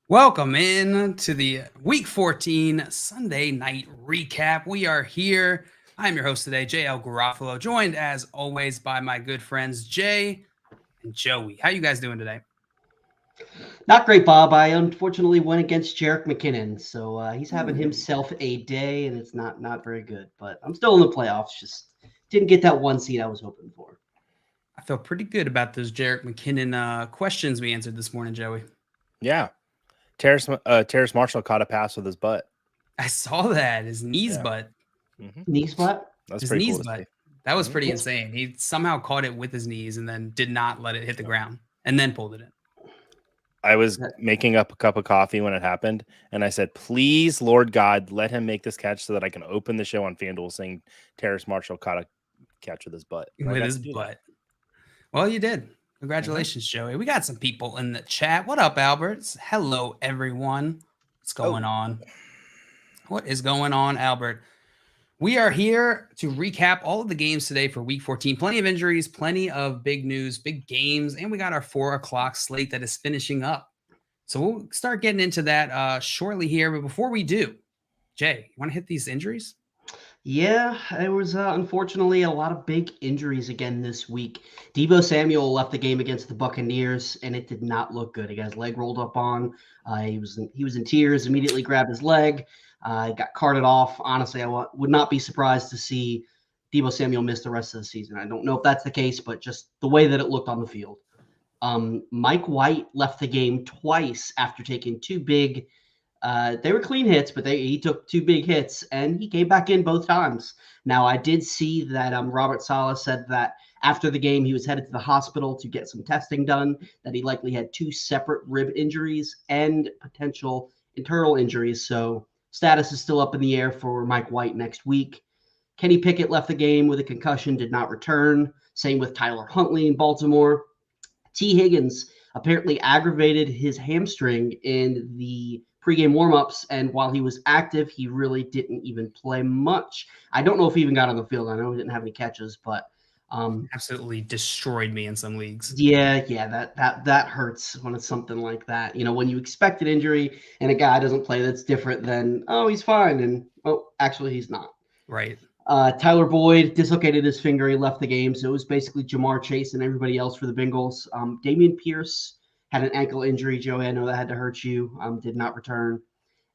Welcome in to the Week 14 Sunday night recap. We are here. I'm your host today, JL Garofalo, joined as always by my good friends Jay and Joey. How you guys doing today? Not great, Bob. I unfortunately went against Jerick McKinnon, so he's having himself a day, and it's not very good. But I'm still in the playoffs. Just didn't get that one seed I was hoping for. I feel pretty good about those Jerick McKinnon questions we answered this morning, Joey. Yeah. Terrace Marshall caught a pass with his butt. I saw that. His knees butt. Mm-hmm. Knees butt? That's his pretty knees cool butt. That was pretty insane. He somehow caught it with his knees and then did not let it hit the ground and then pulled it in. I was making up a cup of coffee when it happened, and I said, please, Lord God, let him make this catch so that I can open the show on FanDuel saying Terrace Marshall caught a catch with his butt. With his butt. Well, you did. Congratulations, Joey. We got some people in the chat. What up, Albert? Hello, everyone. What's going on? What is going on, Albert? We are here to recap all of the games today for Week 14. Plenty of injuries, plenty of big news, big games, and we got our 4 o'clock slate that is finishing up. So we'll start getting into that shortly here. But before we do, Jay, you want to hit these injuries? Yeah, it was unfortunately a lot of big injuries again this week. Deebo Samuel left the game against the Buccaneers, and it did not look good. He got his leg rolled up on. He was in tears. Immediately grabbed his leg. Got carted off. Honestly, I would not be surprised to see Deebo Samuel miss the rest of the season. I don't know if that's the case, but just the way that it looked on the field. Mike White left the game twice after taking 2 big. They were clean hits, but he took 2 big hits, and he came back in both times. Now, I did see that Robert Saleh said that after the game, he was headed to the hospital to get some testing done, that he likely had 2 separate rib injuries and potential internal injuries. So status is still up in the air for Mike White next week. Kenny Pickett left the game with a concussion, did not return. Same with Tyler Huntley in Baltimore. T. Higgins apparently aggravated his hamstring in the pregame warmups, and while he was active, he really didn't even play much. I don't know if he even got on the field. I know he didn't have any catches, but absolutely destroyed me in some leagues. Yeah, that hurts when it's something like that. You know, when you expect an injury and a guy doesn't play, that's different than, oh, he's fine, and well, actually he's not. Right. Tyler Boyd dislocated his finger. He left the game, so it was basically Jamar Chase and everybody else for the Bengals. Dameon Pierce had an ankle injury, Joey. I know that had to hurt you. Did not return.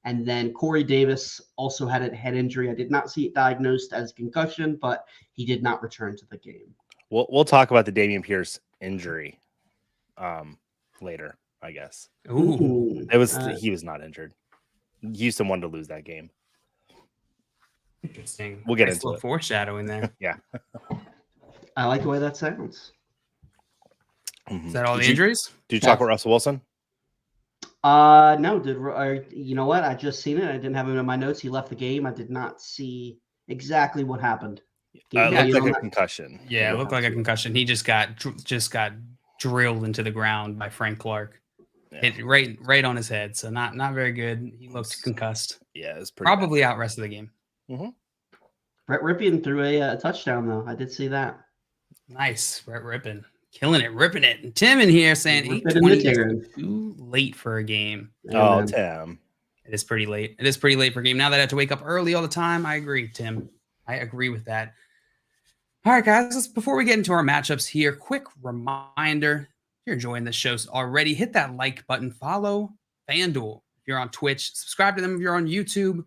And then Corey Davis also had a head injury. I did not see it diagnosed as a concussion, but he did not return to the game. We'll talk about the Dameon Pierce injury later, I guess. Ooh. He was not injured. Houston wanted to lose that game. Interesting. We'll get into it. Foreshadowing there. Yeah. I like the way that sounds. Is that all the injuries? Did you talk about Russell Wilson? No. You know what? I just seen it. I didn't have him in my notes. He left the game. I did not see exactly what happened. It looked like a concussion. Yeah, it looked like a concussion. He just got drilled into the ground by Frank Clark. hit right on his head. So not very good. He looked concussed. Yeah, it's pretty probably out rest of the game. Brett Ripien threw a touchdown though. I did see that. Nice, Brett Rippin, killing it, ripping it. And Tim in here saying 8:20 is too late for a game. Oh, Tim. It is pretty late. It is pretty late for a game. Now that I have to wake up early all the time, I agree, Tim. I agree with that. All right, guys, before we get into our matchups here, quick reminder, if you're enjoying the shows already, hit that like button, follow FanDuel. If you're on Twitch, subscribe to them. If you're on YouTube,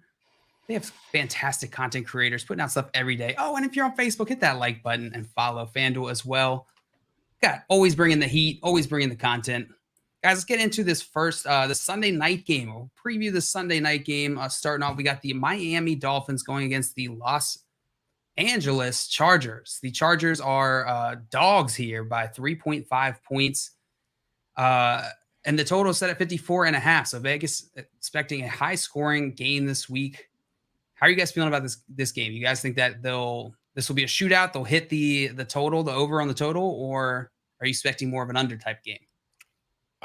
they have fantastic content creators putting out stuff every day. Oh, and if you're on Facebook, hit that like button and follow FanDuel as well. Always bringing the heat, always bringing the content. Guys, let's get into this first, the Sunday night game. We'll preview the Sunday night game. Starting off, we got the Miami Dolphins going against the Los Angeles Chargers. The Chargers are dogs here by 3.5 points. And the total is set at 54.5. So Vegas expecting a high-scoring game this week. How are you guys feeling about this game? You guys think that this will be a shootout? They'll hit the total, the over on the total, or are you expecting more of an under type game?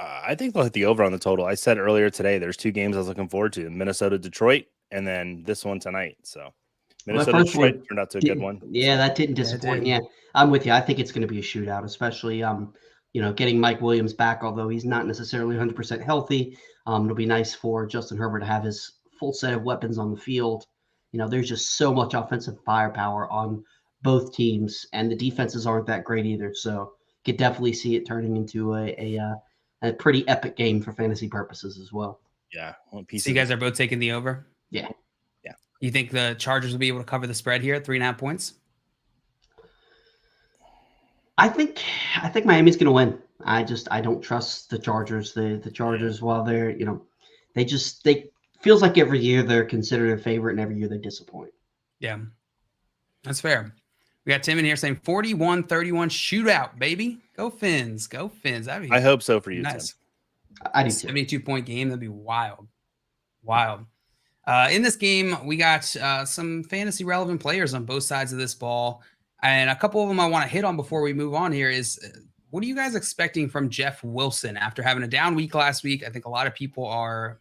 I think they'll hit the over on the total. I said earlier today, there's two games I was looking forward to: Minnesota, Detroit, and then this one tonight. So Minnesota, Detroit turned out to a good one. Yeah, that didn't disappoint. Yeah, I'm with you. I think it's going to be a shootout, especially getting Mike Williams back, although he's not necessarily 100% healthy. It'll be nice for Justin Herbert to have his full set of weapons on the field. There's just so much offensive firepower on both teams, and the defenses aren't that great either. So you could definitely see it turning into a pretty epic game for fantasy purposes as well. Yeah. So you guys are both taking the over? Yeah. You think the Chargers will be able to cover the spread here at 3.5 points? I think Miami's going to win. I don't trust the Chargers. The Chargers, while they're, they feels like every year they're considered a favorite and every year they disappoint. Yeah, that's fair. We got Tim in here saying 41-31 shootout, baby. Go Fins. Go Fins. I hope so for you, nice. Tim. I do too. 72-point game. That'd be wild. Wild. In this game, we got some fantasy relevant players on both sides of this ball. And a couple of them I want to hit on before we move on here is, what are you guys expecting from Jeff Wilson after having a down week last week? I think a lot of people are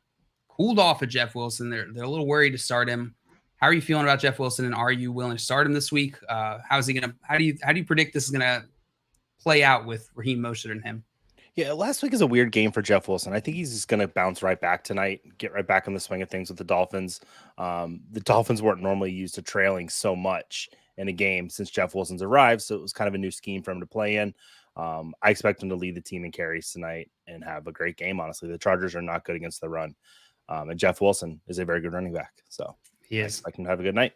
cooled off of Jeff Wilson. They're a little worried to start him. How are you feeling about Jeff Wilson, and are you willing to start him this week? How do you predict this is going to play out with Raheem Mostert and him? Yeah, last week is a weird game for Jeff Wilson. I think he's just going to bounce right back tonight, get right back in the swing of things with the Dolphins. The Dolphins weren't normally used to trailing so much in a game since Jeff Wilson's arrived, so it was kind of a new scheme for him to play in. I expect him to lead the team in carries tonight and have a great game, honestly. The Chargers are not good against the run, and Jeff Wilson is a very good running back, so he is. I expect him to have a good night.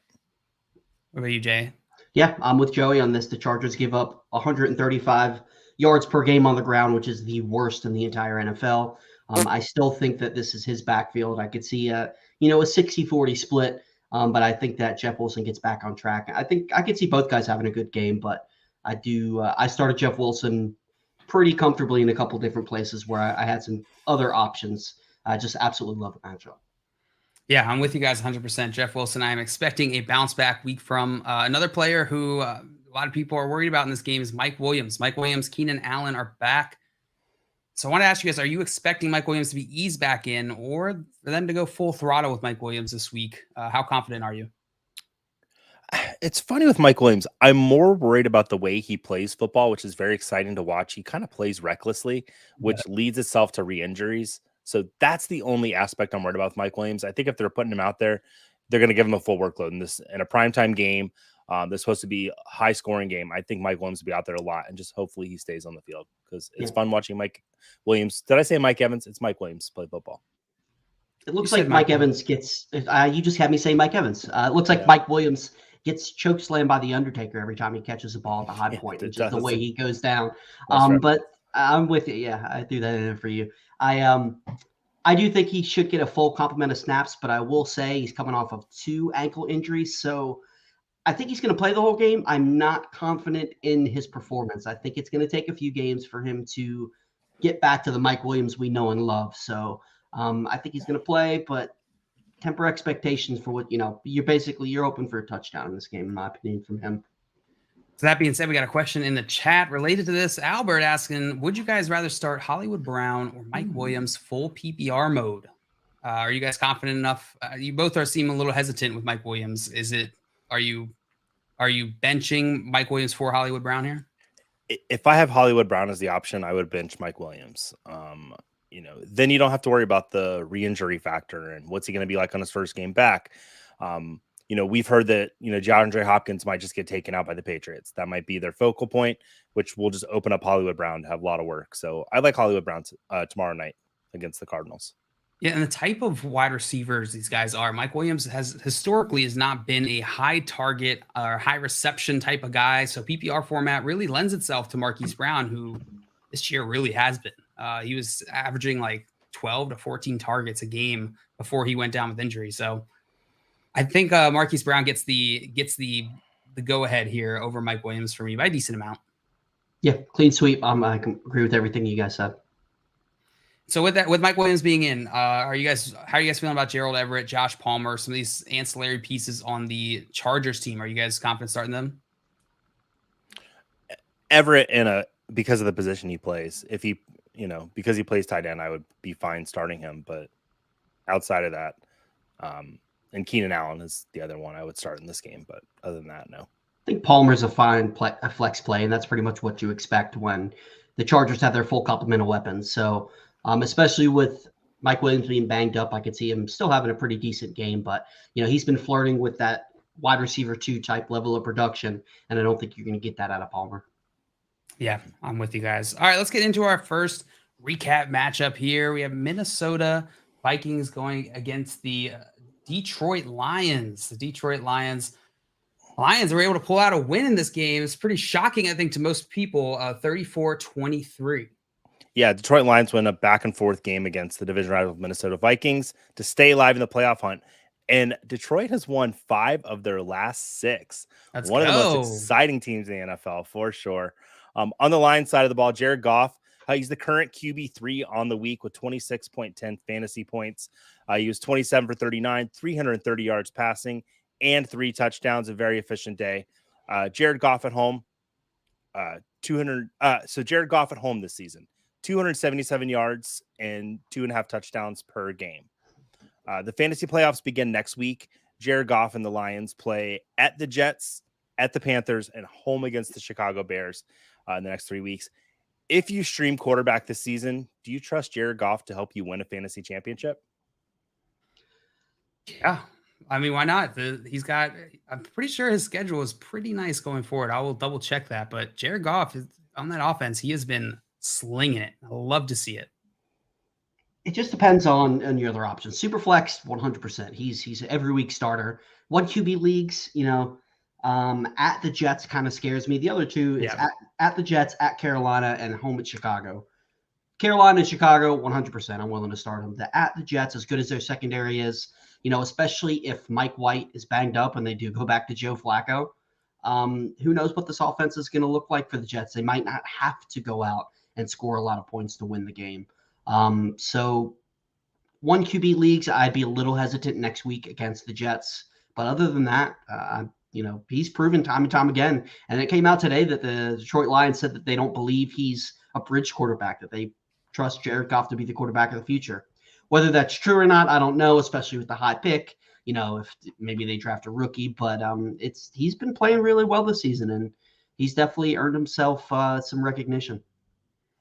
What about you, Jay? Yeah, I'm with Joey on this. The Chargers give up 135 yards per game on the ground, which is the worst in the entire NFL. I still think that this is his backfield. I could see a 60-40 split, but I think that Jeff Wilson gets back on track. I think I could see both guys having a good game, but I started Jeff Wilson pretty comfortably in a couple different places where I had some other options. I just absolutely love the matchup. Yeah, I'm with you guys 100%. Jeff Wilson, I am expecting a bounce back week from another player who a lot of people are worried about in this game is Mike Williams. Mike Williams, Keenan Allen are back. So I want to ask you guys, are you expecting Mike Williams to be eased back in, or for them to go full throttle with Mike Williams this week? How confident are you? It's funny with Mike Williams. I'm more worried about the way he plays football, which is very exciting to watch. He kind of plays recklessly, which leads itself to re-injuries. So that's the only aspect I'm worried about with Mike Williams. I think if they're putting him out there, they're going to give him a full workload in a primetime game. That's supposed to be a high scoring game. I think Mike Williams will be out there a lot, and just hopefully he stays on the field because it's fun watching Mike Williams. Did I say Mike Evans? It's Mike Williams play football. It looks like Mike Evans gets, you just had me say Mike Evans. It looks like Mike Williams gets chokeslammed by the Undertaker every time he catches a ball at the high point, which is the way he goes down. Right. But I'm with you. Yeah, I threw that in there for you. I do think he should get a full complement of snaps, but I will say he's coming off of 2 ankle injuries. So I think he's going to play the whole game. I'm not confident in his performance. I think it's going to take a few games for him to get back to the Mike Williams we know and love. So I think he's going to play, but temper expectations for what, you're hoping for a touchdown in this game, in my opinion, from him. So that being said, we got a question in the chat related to this. Albert asking, would you guys rather start Hollywood Brown or Mike Williams full PPR mode? Are you guys confident enough? You both are seeming a little hesitant with Mike Williams. Are you benching Mike Williams for Hollywood Brown here? If I have Hollywood Brown as the option, I would bench Mike Williams. Then you don't have to worry about the re-injury factor and what's he going to be like on his first game back. We've heard that, DeAndre Hopkins might just get taken out by the Patriots. That might be their focal point, which will just open up Hollywood Brown to have a lot of work. So I like Hollywood Brown tomorrow night against the Cardinals. Yeah, and the type of wide receivers these guys are, Mike Williams has not been a high target or high reception type of guy. So PPR format really lends itself to Marquise Brown, who this year really has been. He was averaging like 12 to 14 targets a game before he went down with injury. So I think Marquise Brown gets the go ahead here over Mike Williams for me by a decent amount. Yeah, clean sweep. I can agree with everything you guys said. So with Mike Williams being in, how are you guys feeling about Gerald Everett, Josh Palmer, some of these ancillary pieces on the Chargers team? Are you guys confident starting them? Everett because of the position he plays. If he, because he plays tight end, I would be fine starting him. But outside of that, and Keenan Allen is the other one I would start in this game. But other than that, no. I think Palmer's a flex play, and that's pretty much what you expect when the Chargers have their full complement of weapons. So. Especially with Mike Williams being banged up, I could see him still having a pretty decent game. But, he's been flirting with that wide receiver 2 type level of production, and I don't think you're going to get that out of Palmer. Yeah, I'm with you guys. All right, let's get into our first recap matchup here. We have Minnesota Vikings going against the Detroit Lions. The Detroit Lions were able to pull out a win in this game. It's pretty shocking, I think, to most people, 34-23. Yeah, Detroit Lions win a back and forth game against the division rival Minnesota Vikings to stay alive in the playoff hunt. And Detroit has won 5 of their last 6. Of the most exciting teams in the NFL, for sure. On the Lions side of the ball, Jared Goff, he's the current QB3 on the week with 26.10 fantasy points. He was 27 for 39, 330 yards passing, and 3 touchdowns. A very efficient day. Jared Goff at home, So Jared Goff at home this season. 277 yards and 2.5 touchdowns per game. The fantasy playoffs begin next week. Jared Goff and the Lions play at the Jets, at the Panthers, and home against the Chicago Bears in the next 3 weeks. If you stream quarterback this season, do you trust Jared Goff to help you win a fantasy championship? Yeah. I mean, why not? I'm pretty sure his schedule is pretty nice going forward. I will double check that. But Jared Goff on that offense, he has been slinging it. I love to see it. It just depends on your other options. Superflex, 100%. He's an every week starter. 1 QB leagues, at the Jets kind of scares me. The other 2 is at the Jets, at Carolina, and home at Chicago. Carolina and Chicago, 100%. I'm willing to start them. At the Jets, as good as their secondary is, especially if Mike White is banged up and they do go back to Joe Flacco, who knows what this offense is going to look like for the Jets. They might not have to go out and score a lot of points to win the game. So 1 QB leagues, I'd be a little hesitant next week against the Jets. But other than that, he's proven time and time again. And it came out today that the Detroit Lions said that they don't believe he's a bridge quarterback, that they trust Jared Goff to be the quarterback of the future. Whether that's true or not, I don't know, especially with the high pick. If maybe they draft a rookie. But he's been playing really well this season, and he's definitely earned himself some recognition.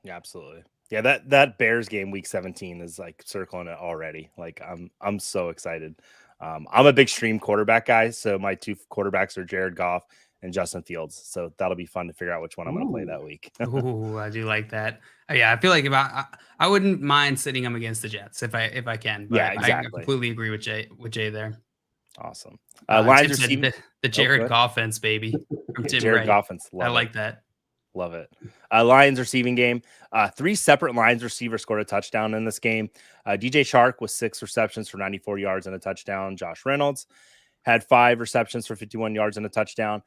Yeah, absolutely. Yeah, that Bears game week 17 is like circling it already. Like I'm so excited. I'm a big stream quarterback guy, so my 2 quarterbacks are Jared Goff and Justin Fields. So that'll be fun to figure out which one I'm going to play that week. Ooh, I do like that. Yeah, I feel like I wouldn't mind sitting them against the Jets if I can. But yeah, exactly. I completely agree with Jay there. Awesome. Lions receive the Jared Goffense, baby. From Tim Jared Goffense. I like that. Love it. Lions receiving game. 3 separate Lions receivers scored a touchdown in this game. DJ Chark with 6 receptions for 94 yards and a touchdown. Josh Reynolds had 5 receptions for 51 yards and a touchdown.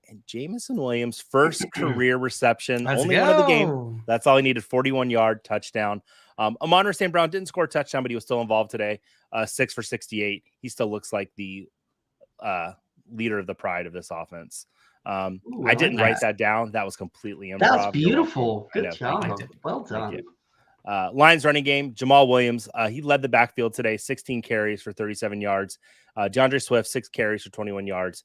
And Jameson Williams' first career reception, only one of the game. That's all he needed, 41-yard touchdown. Amon-Ra St. Brown didn't score a touchdown, but he was still involved today. 6 for 68. He still looks like the leader of the pride of this offense. Ooh, I I like didn't write that. that down. That was completely improv. That was You're welcome. beautiful. I Good know. Thank you. job. Well Thank done. you. Lions running game, Jamal Williams. He led the backfield today, 16 carries for 37 yards. DeAndre Swift, 6 carries for 21 yards,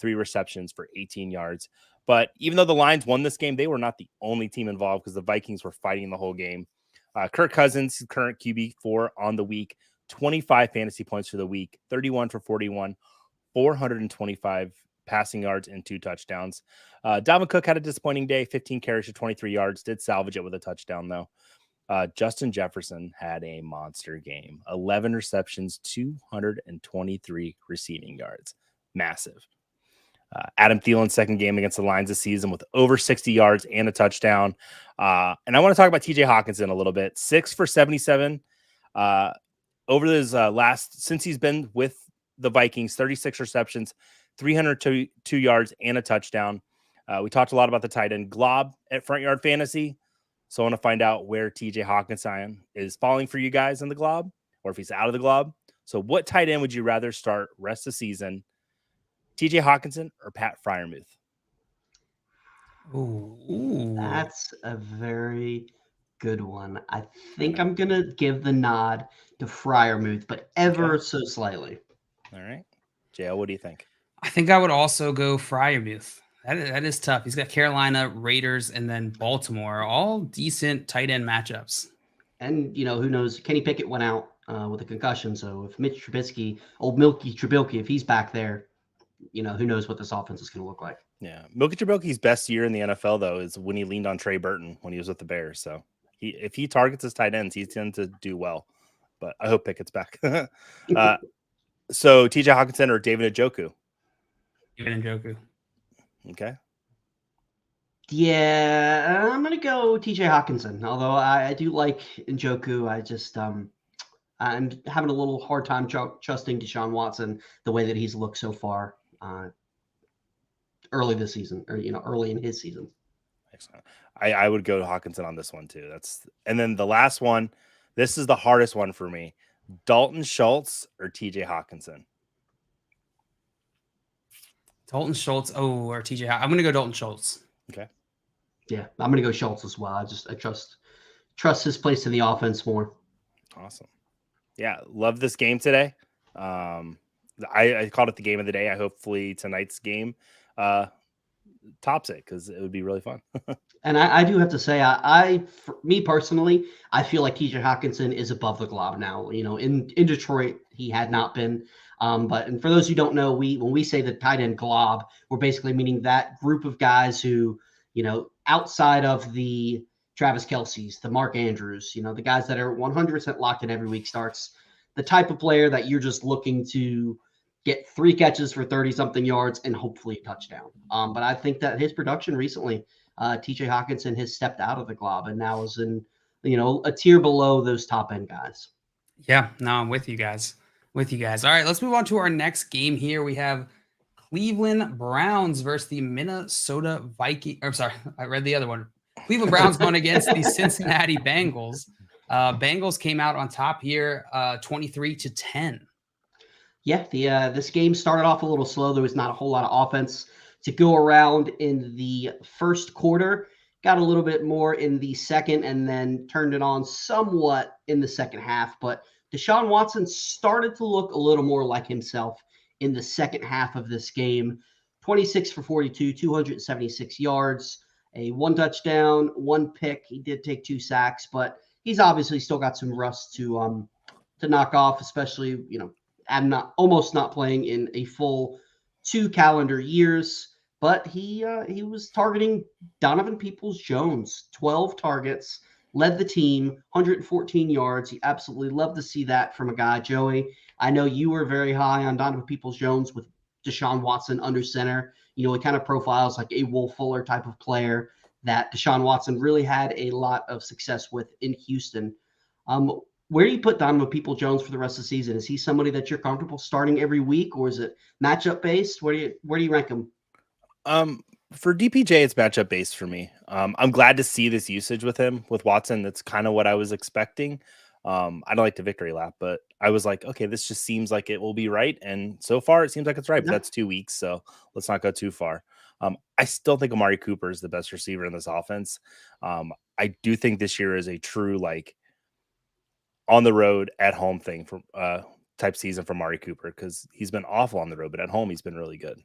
3 receptions for 18 yards. But even though the Lions won this game, they were not the only team involved because the Vikings were fighting the whole game. Kirk Cousins, current QB4 on the week, 25 fantasy points for the week, 31 for 41, 425 passing yards and 2 touchdowns. Dalvin Cook had a disappointing day, 15 carries for 23 yards, did salvage it with a touchdown though. Justin Jefferson had a monster game, 11 receptions, 223 receiving yards. Massive. Adam Thielen's second game against the Lions this season with over 60 yards and a touchdown. And I want to talk about TJ Hawkinson a little bit. 6 for 77 over his since he's been with the Vikings, 36 receptions, 302 yards and a touchdown. We talked a lot about the tight end Glob at Front Yard Fantasy. So I want to find out where TJ Hawkinson is falling for you guys in the Glob or if he's out of the Glob. So what tight end would you rather start rest of the season? TJ Hawkinson or Pat Freiermuth? Ooh. That's a very good one. I think I'm going to give the nod to Freiermuth, but ever so slightly. All right. JL, what do you think? I think I would also go Freiermuth. That is tough. He's got Carolina, Raiders, and then Baltimore. All decent tight end matchups. And, who knows? Kenny Pickett went out with a concussion. So if Mitch Trubisky, old Milky Trubisky, if he's back there, who knows what this offense is going to look like. Yeah. Milky Trubisky's best year in the NFL, though, is when he leaned on Trey Burton when he was with the Bears. So if he targets his tight ends, he tends to do well. But I hope Pickett's back. So TJ Hawkinson or David Njoku? David Njoku. Okay. Yeah, I'm going to go TJ Hawkinson. Although I do like Njoku. I just I'm having a little hard time trusting Deshaun Watson the way that he's looked so far early this season, or early in his season. Excellent. I would go to Hawkinson on this one too. And then the last one. This is the hardest one for me. Dalton Schultz or TJ Hawkinson? Dalton Schultz. Oh, or TJ. I'm going to go Dalton Schultz. Okay. Yeah, I'm going to go Schultz as well. I trust his place in the offense more. Awesome. Yeah, love this game today. I called it the game of the day. Hopefully tonight's game tops it because it would be really fun. And I do have to say, for me personally, I feel like TJ Hawkinson is above the Glob now. In Detroit, he had not been. And for those who don't know, when we say the tight end Glob, we're basically meaning that group of guys who, outside of the Travis Kelce's, the Mark Andrews, the guys that are 100% locked in every week starts, the type of player that you're just looking to get 3 catches for 30-something yards and hopefully a touchdown. But I think that his production recently, TJ Hawkinson has stepped out of the Glob and now is in, a tier below those top-end guys. Yeah, no, I'm with you guys. All right, let's move on to our next game here. We have Cleveland Browns versus the Minnesota Vikings. I'm sorry, I read the other one. Cleveland Browns going against the Cincinnati Bengals. Bengals came out on top here, 23-10. Yeah, this game started off a little slow. There was not a whole lot of offense to go around in the first quarter. Got a little bit more in the second and then turned it on somewhat in the second half. But Deshaun Watson started to look a little more like himself in the second half of this game. 26 for 42, 276 yards, a 1 touchdown, 1 pick. He did take 2 sacks, but he's obviously still got some rust to knock off, especially, I'm almost not playing in a full 2 calendar years. But he was targeting Donovan Peoples-Jones, 12 targets, led the team, 114 yards. You absolutely love to see that from a guy, Joey. I know you were very high on Donovan Peoples-Jones with Deshaun Watson under center. He kind of profiles like a Will Fuller type of player that Deshaun Watson really had a lot of success with in Houston. Where do you put Donovan Peoples-Jones for the rest of the season? Is he somebody that you're comfortable starting every week, or is it matchup based? Where do you rank him? For DPJ, it's matchup based for me. I'm glad to see this usage with him, with Watson. That's kind of what I was expecting. I don't like the victory lap, but I was like, okay, this just seems like it will be right. And so far it seems like it's right, but that's 2 weeks. So let's not go too far. I still think Amari Cooper is the best receiver in this offense. I do think this year is a true like on the road at home thing for type season for Amari Cooper, because he's been awful on the road, but at home he's been really good.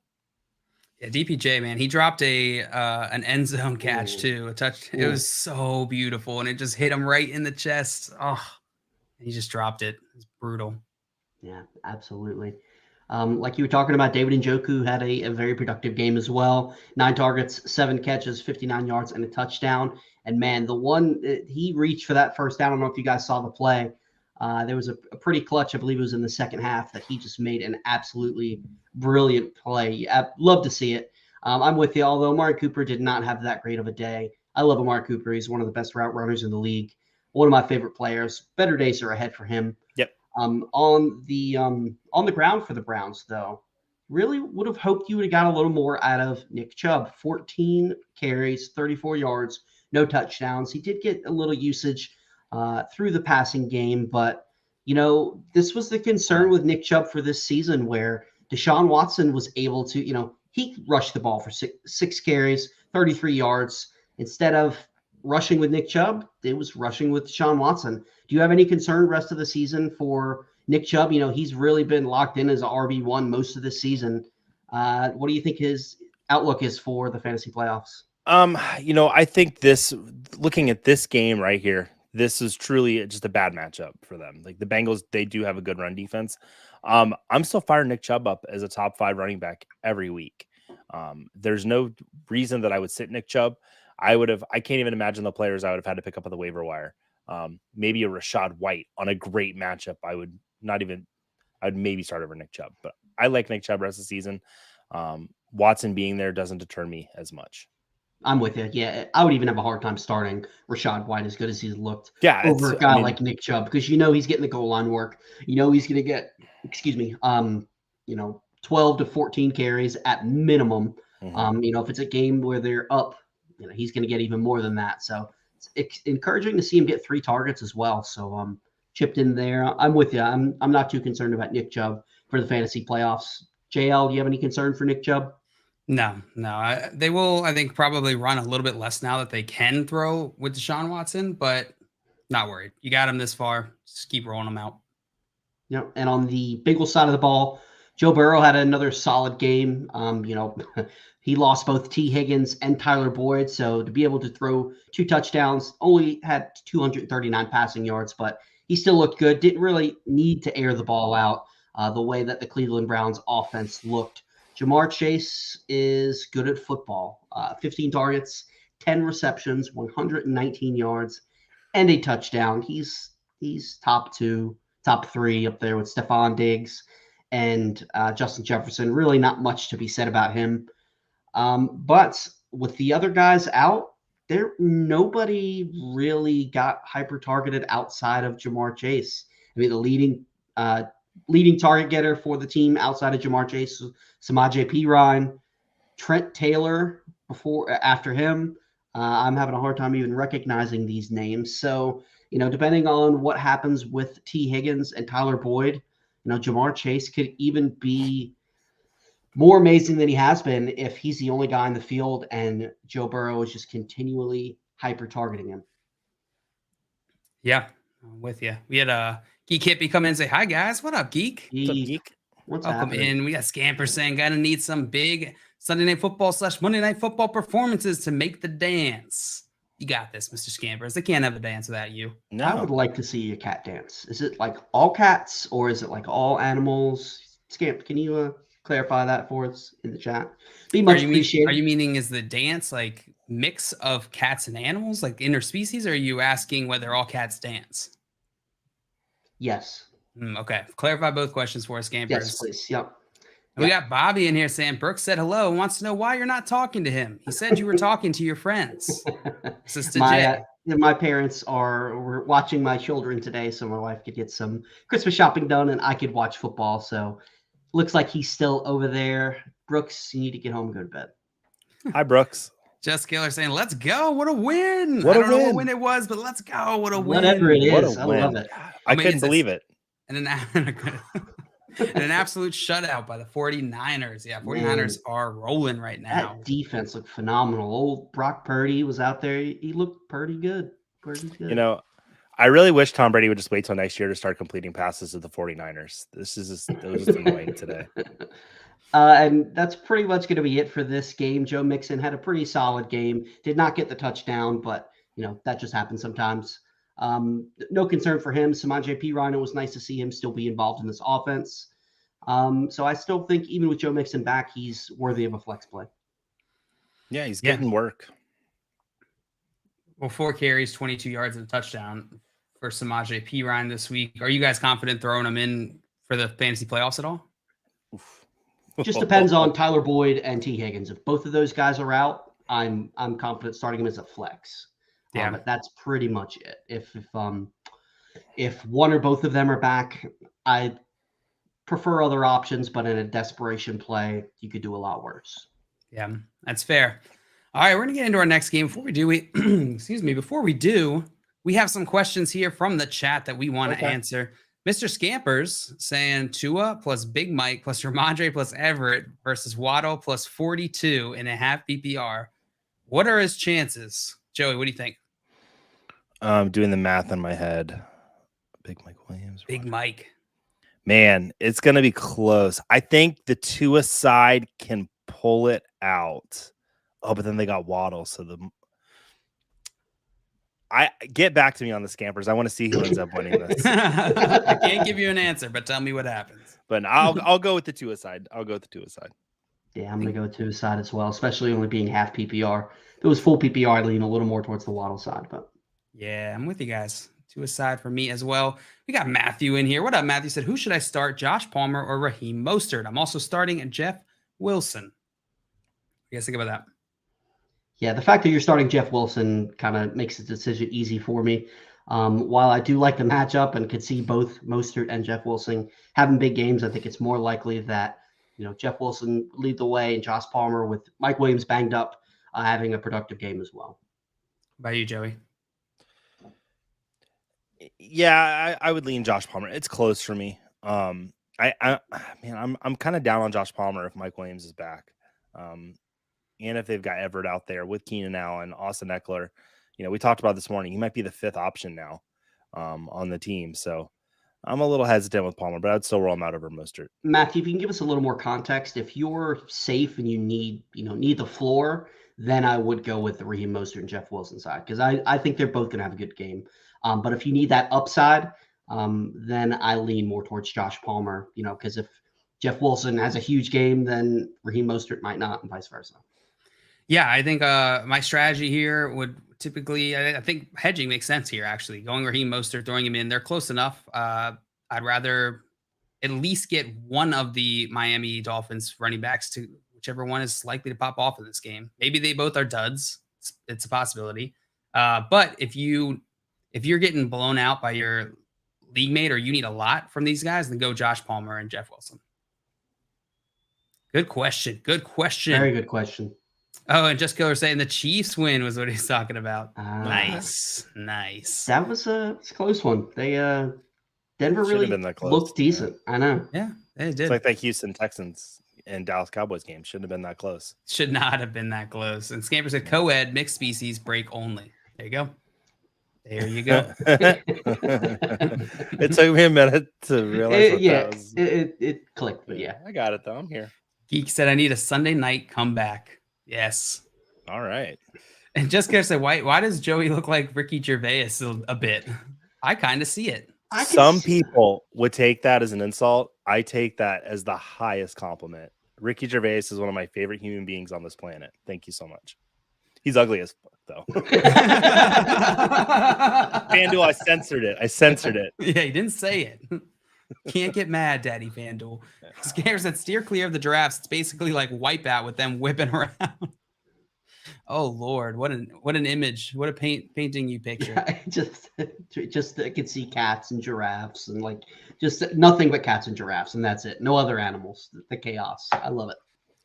Yeah, DPJ, man, he dropped an end zone catch too. A touch. It was so beautiful, and it just hit him right in the chest. Oh, he just dropped it. It's brutal. Yeah, absolutely. Like you were talking about, David Njoku had a very productive game as well. 9 targets, 7 catches, 59 yards, and a touchdown. And man, the one he reached for that first down. I don't know if you guys saw the play. There was a pretty clutch, I believe it was in the second half, that he just made an absolutely brilliant play. I'd love to see it. I'm with you, although Amari Cooper did not have that great of a day. I love Amari Cooper. He's one of the best route runners in the league. One of my favorite players. Better days are ahead for him. Yep. On the ground for the Browns, though, really would have hoped you would have got a little more out of Nick Chubb. 14 carries, 34 yards, no touchdowns. He did get a little usage through the passing game, but this was the concern with Nick Chubb for this season, where Deshaun Watson was able to, he rushed the ball for six carries, 33 yards. Instead of rushing with Nick Chubb, it was rushing with Deshaun Watson. Do you have any concern rest of the season for Nick Chubb? He's really been locked in as a RB1 most of the season. What do you think his outlook is for the fantasy playoffs? I think looking at this game right here, this is truly just a bad matchup for them. Like the Bengals, they do have a good run defense. I'm still firing Nick Chubb up as a top 5 running back every week. There's no reason that I would sit Nick Chubb. I can't even imagine the players I would have had to pick up on the waiver wire. Maybe a Rashad White on a great matchup. I'd maybe start over Nick Chubb, but I like Nick Chubb rest of the season. Watson being there doesn't deter me as much. I'm with you. Yeah, I would even have a hard time starting Rashad White as good as he's looked over a guy like Nick Chubb, because he's getting the goal line work. He's going to get, 12 to 14 carries at minimum. If it's a game where they're up, he's going to get even more than that. So it's encouraging to see him get 3 targets as well. So chipped in there. I'm with you. I'm not too concerned about Nick Chubb for the fantasy playoffs. JL, do you have any concern for Nick Chubb? No. They will, I think, probably run a little bit less now that they can throw with Deshaun Watson, but not worried. You got him this far. Just keep rolling him out. Yep. And on the Bengals side of the ball, Joe Burrow had another solid game. He lost both T. Higgins and Tyler Boyd. So to be able to throw 2 touchdowns, only had 239 passing yards, but he still looked good. Didn't really need to air the ball out the way that the Cleveland Browns offense looked. Jamar Chase is good at football. 15 targets, 10 receptions, 119 yards, and a touchdown. He's top 3 up there with Stephon Diggs and Justin Jefferson. Really not much to be said about him. But with the other guys out, nobody really got hyper-targeted outside of Jamar Chase. I mean, the leading target getter for the team outside of Jamar Chase, Samaje Perine, Trent Taylor after him. I'm having a hard time even recognizing these names. So, depending on what happens with T. Higgins and Tyler Boyd, Jamar Chase could even be more amazing than he has been if he's the only guy in the field and Joe Burrow is just continually hyper-targeting him. Yeah, I'm with you. We had Geek Hippie come in and say, "Hi, guys. What up, Geek?" What's up, Geek? What's Welcome happening? in. We got Scamper saying, "Gonna need some big Sunday Night Football / Monday Night Football performances to make the dance." You got this, Mr. Scampers. They can't have a dance without you. No. I would like to see a cat dance. Is it like all cats or is it like all animals? Scamp, can you clarify that for us in the chat? Be much appreciated. Are you meaning is the dance like mix of cats and animals, like interspecies, or are you asking whether all cats dance? Yes. Okay. Clarify both questions for us, Scampers. Yes, please. Yep. We got Bobby in here saying Brooks said hello and wants to know why you're not talking to him. He said you were talking to your friends. This is to Jay. My parents were watching my children today, so my wife could get some Christmas shopping done and I could watch football. So looks like he's still over there. Brooks, you need to get home and go to bed. Hi, Brooks. Just Killer saying, "Let's go. What a win." What I a don't know win. what win it was, but let's go. What a win. Whatever it What is. a I win. love it. I couldn't believe it. And then And an absolute shutout by the 49ers. Yeah, 49ers are rolling right now. That defense looked phenomenal. Old Brock Purdy was out there. He looked pretty good. You know, I really wish Tom Brady would just wait till next year to start completing passes to the 49ers. It was just annoying today. And that's pretty much going to be it for this game. Joe Mixon had a pretty solid game. Did not get the touchdown, but, that just happens sometimes. No concern for him. Samaje Perine, it was nice to see him still be involved in this offense. So I still think even with Joe Mixon back, he's worthy of a flex play. Yeah, he's getting work. Well, 4 carries, 22 yards, and a touchdown for Samaje Perine this week. Are you guys confident throwing him in for the fantasy playoffs at all? Just depends on Tyler Boyd and T. Higgins. If both of those guys are out, I'm confident starting him as a flex. Yeah, but that's pretty much it. If one or both of them are back, I prefer other options, but in a desperation play, you could do a lot worse. Yeah, that's fair. All right, we're gonna get into our next game. Before we do, we have some questions here from the chat that we want to answer. Mr. Scampers saying Tua plus Big Mike plus Ramondre plus Everett versus Waddle plus 42.5 PPR. What are his chances? Joey, what do you think? I'm doing the math in my head. Big Mike Williams. Big Mike. Man, it's going to be close. I think the Tua side can pull it out. Oh, but then they got Waddle. So I get back to me on the Scampers. I want to see who ends up winning this. I can't give you an answer, but tell me what happens. But I'll go with the Tua side. Yeah, I'm going to go with Tua side as well, especially only being half PPR. If it was full PPR, I'd lean a little more towards the Waddle side. But yeah, I'm with you guys. Tua side for me as well. We got Matthew in here. What up, Matthew? Said, who should I start, Josh Palmer or Raheem Mostert? I'm also starting Jeff Wilson. What do you guys think about that? Yeah, the fact that you're starting Jeff Wilson kind of makes the decision easy for me. While I do like the matchup and could see both Mostert and Jeff Wilson having big games, I think it's more likely that Jeff Wilson lead the way and Josh Palmer with Mike Williams banged up having a productive game as well. By you, Joey? Yeah, I would lean Josh Palmer. It's close for me. I'm kind of down on Josh Palmer if Mike Williams is back. And if they've got Everett out there with Keenan Allen, Austin Eckler, we talked about this morning, he might be the 5th option now on the team. So I'm a little hesitant with Palmer, but I'd still roll him out over Mostert. Matthew, if you can give us a little more context, if you're safe and you need the floor, then I would go with the Raheem Mostert and Jeff Wilson side because I think they're both going to have a good game. But if you need that upside, then I lean more towards Josh Palmer, because if Jeff Wilson has a huge game, then Raheem Mostert might not and vice versa. Yeah, I think my strategy here would typically, I think hedging makes sense here, actually. Going Raheem Mostert, throwing him in, they're close enough. I'd rather at least get one of the Miami Dolphins running backs to whichever one is likely to pop off in this game. Maybe they both are duds. It's a possibility. But if you're getting blown out by your league mate or you need a lot from these guys, then go Josh Palmer and Jeff Wilson. Good question. Very good question. Oh, and Just Killer saying the Chiefs win was what he's talking about. Nice. That was a close one. They Denver really looked decent. Yeah. I know. Yeah, they did. It's like that Houston Texans and Dallas Cowboys game. Shouldn't have been that close. Should not have been that close. And Scamper said co-ed, mixed species, break only. There you go. It took me a minute to realize it clicked, but yeah. I got it though. I'm here. Geek said I need a Sunday night comeback. Yes. All right. And just gonna say, why does Joey look like Ricky Gervais a bit? I kind of see it. Some people would take that as an insult. I take that as the highest compliment. Ricky Gervais is one of my favorite human beings on this planet. Thank you so much. He's ugly as fuck, though. FanDuel, I censored it. Yeah, he didn't say it. Can't get mad, Daddy FanDuel. Scares that steer clear of the giraffes. It's basically like Wipeout with them whipping around. Oh Lord, what an image! What a painting you picture. Yeah, just I could see cats and giraffes and like just nothing but cats and giraffes, and that's it. No other animals. The chaos. I love it.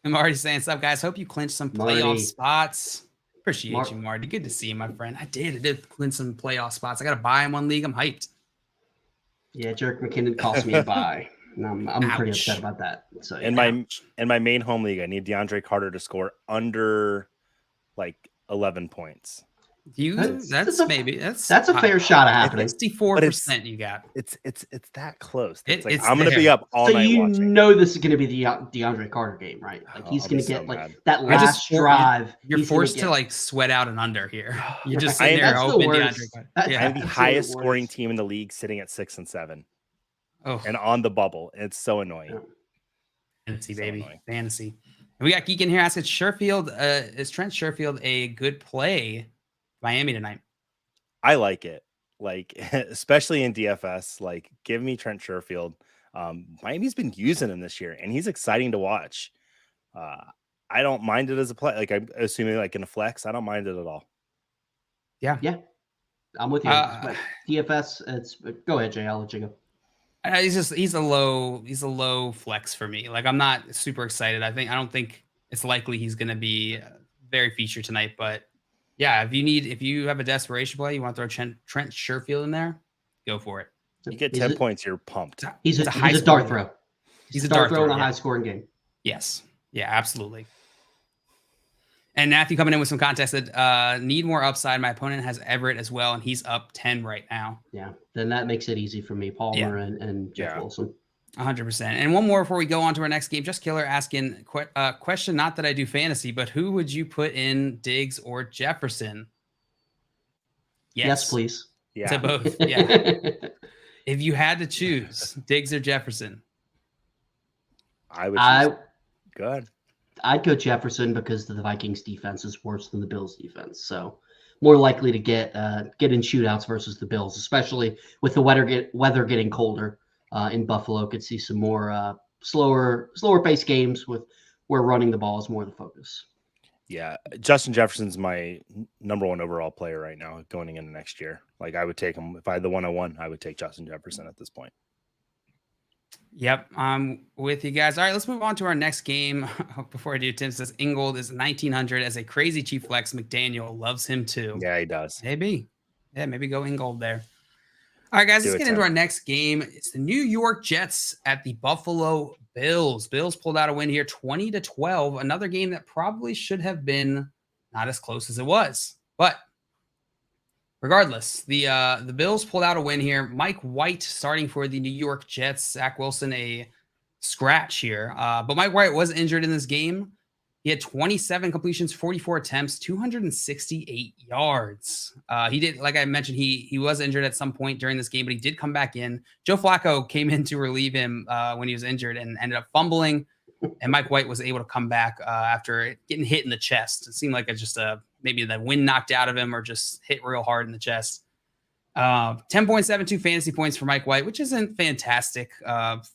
I'm already saying stuff, guys. Hope you clinch some playoff spots. Appreciate you, Marty. Good to see you, my friend. I did clinch some playoff spots. I got to buy in one league. I'm hyped. Yeah, Jerick McKinnon cost me a buy. And I'm pretty Ouch. upset about that. So In my main home league, I need DeAndre Carter to score under like 11 points. That's That's a fair shot at happening. 64% you got. It's that close. It's I'm going to be there. up all So night you watching. know this is going to be the DeAndre Carter game, right? Like he's I'll going be to get so like mad. that You're last drive. You're he's gonna forced to get- like sweat out an under here. You're just Right, sitting there that's the hoping worst. DeAndre Carter. That's Yeah. I'm the absolute highest worst. scoring team in the league, sitting at 6 and 7, Oh, and on the bubble. It's so annoying. Yeah. fantasy, So baby. annoying. Fantasy. And we got Geek in here asking Sherfield, is Trent Sherfield a good play Miami tonight? I like it, like especially in DFS. Like, give me Trent Sherfield. Miami's been using him this year, and he's exciting to watch. I don't mind it as a play. Like, I'm assuming like in a flex, I don't mind it at all. Yeah, I'm with you. But DFS, go ahead, Jay. I'll let you go. He's a low flex for me. Like I'm not super excited. I don't think it's likely he's going to be very featured tonight. But yeah, if you have a desperation play, you want to throw Trent Sherfield in there, go for it. You get 10 points, you're pumped. He's a high dart scoring throw. He's a dart dart throw in a yeah. high scoring game. Yes. Yeah, absolutely. And Matthew coming in with some context that need more upside. My opponent has Everett as well, and he's up 10 right now. Yeah, then that makes it easy for me, Palmer and Jeff Yeah. Wilson. 100%. And one more before we go on to our next game. Just Killer asking question, not that I do fantasy, but who would you put in, Diggs or Jefferson? Yes, please. Yeah. To both. Yeah. If you had to choose Diggs or Jefferson. I would choose good. I'd go Jefferson because the Vikings defense is worse than the Bills defense. So more likely to get in shootouts versus the Bills, especially with the weather getting colder in Buffalo. Could see some more slower paced games where running the ball is more the focus. Yeah, Justin Jefferson's my number one overall player right now going into next year. Like, I would take him if I had the 101. I would take Justin Jefferson at this point. Yep, I'm with you guys. All right, let's move on to our next game. Before I do, Tim says Ingold is 1,900 as a crazy cheap flex. McDaniel loves him too. Yeah, he does. Maybe go Ingold there. All right, guys, let's get into our next game. It's the New York Jets at the Buffalo Bills. Bills pulled out a win here, 20-12. Another game that probably should have been not as close as it was, but regardless, the Bills pulled out a win here. Mike White starting for the New York Jets. Zach Wilson a scratch here, but Mike White was injured in this game. He had 27 completions, 44 attempts, 268 yards. He did, like I mentioned, he was injured at some point during this game, but he did come back in. Joe Flacco came in to relieve him when he was injured and ended up fumbling. And Mike White was able to come back after getting hit in the chest. It seemed like maybe the wind knocked out of him or just hit real hard in the chest. 10.72 fantasy points for Mike White, which isn't fantastic.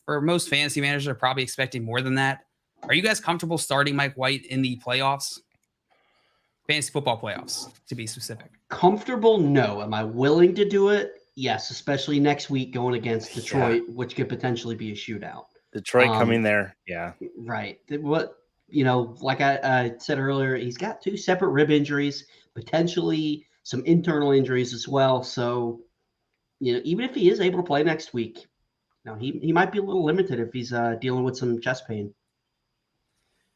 For most fantasy managers, are probably expecting more than that. Are you guys comfortable starting Mike White in the playoffs? Fantasy football playoffs, to be specific. Comfortable? No. Am I willing to do it? Yes, especially next week going against Detroit, which could potentially be a shootout. Detroit coming there. Yeah. Right. Like I said earlier, he's got 2 separate rib injuries, potentially some internal injuries as well. So, even if he is able to play next week, he might be a little limited if he's dealing with some chest pain.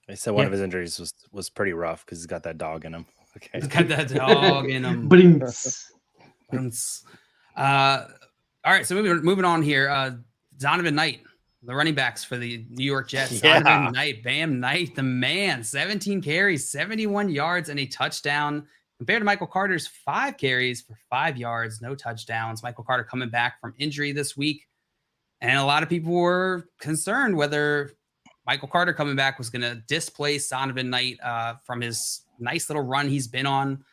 I said one of his injuries was pretty rough because he's got that dog in him. Okay. He's got that dog in him. All right, so moving on here. Donovan Knight, the running backs for the New York Jets. Yeah. Donovan Knight, Bam Knight, the man, 17 carries, 71 yards, and a touchdown. Compared to Michael Carter's 5 carries for 5 yards, no touchdowns. Michael Carter coming back from injury this week. And a lot of people were concerned whether Michael Carter coming back was going to displace Donovan Knight from his nice little run he's been on.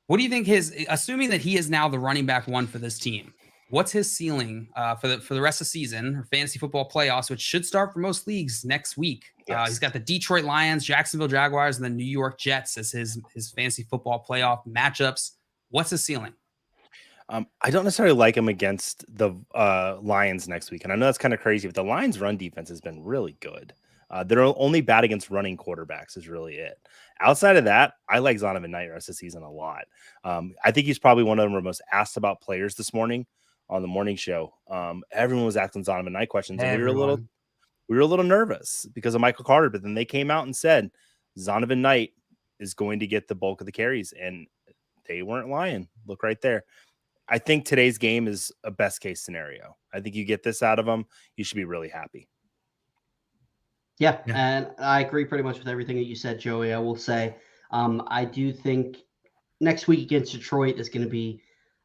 What do you think assuming that he is now the running back 1 for this team, what's his ceiling for the rest of the season or fantasy football playoffs, which should start for most leagues next week? Yes. He's got the Detroit Lions, Jacksonville Jaguars, and the New York Jets as his fantasy football playoff matchups. What's his ceiling? I don't necessarily like him against the Lions next week. And I know that's kind of crazy, but the Lions' run defense has been really good. They're only bad against running quarterbacks is really it. Outside of that, I like Donovan Knight the rest of the season a lot. I think he's probably one of the most asked about players this morning on the morning show. Everyone was asking Zonovan Knight questions, and we were a little nervous because of Michael Carter. But then they came out and said Zonovan Knight is going to get the bulk of the carries, and they weren't lying. Look right there. I think today's game is a best case scenario. I think you get this out of them, you should be really happy. Yeah, and I agree pretty much with everything that you said, Joey. I will say, I do think next week against Detroit is going to be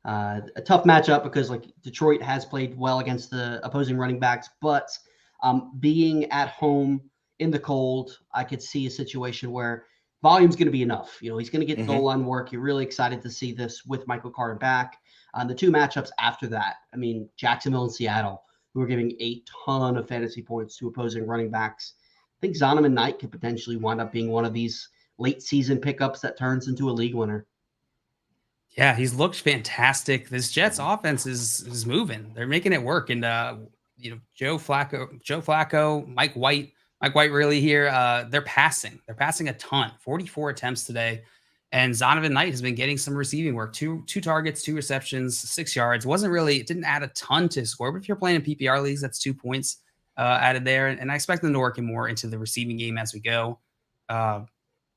a tough matchup because like Detroit has played well against the opposing running backs, but being at home in the cold, I could see a situation where volume's going to be enough. You know, he's going to get goal line work. You're really excited to see this with Michael Carter back. The two matchups after that, I mean, Jacksonville and Seattle, who are giving a ton of fantasy points to opposing running backs. I think Zonovan Knight could potentially wind up being one of these late season pickups that turns into a league winner. Yeah, he's looked fantastic. This Jets offense is moving. They're making it work. And Joe Flacco, Mike White really here. They're passing. They're passing a ton. 44 attempts today. And Zonovan Knight has been getting some receiving work. Two targets, 2 receptions, 6 yards. It didn't add a ton to his score, but if you're playing in PPR leagues, that's 2 points added there. And I expect them to work more into the receiving game as we go.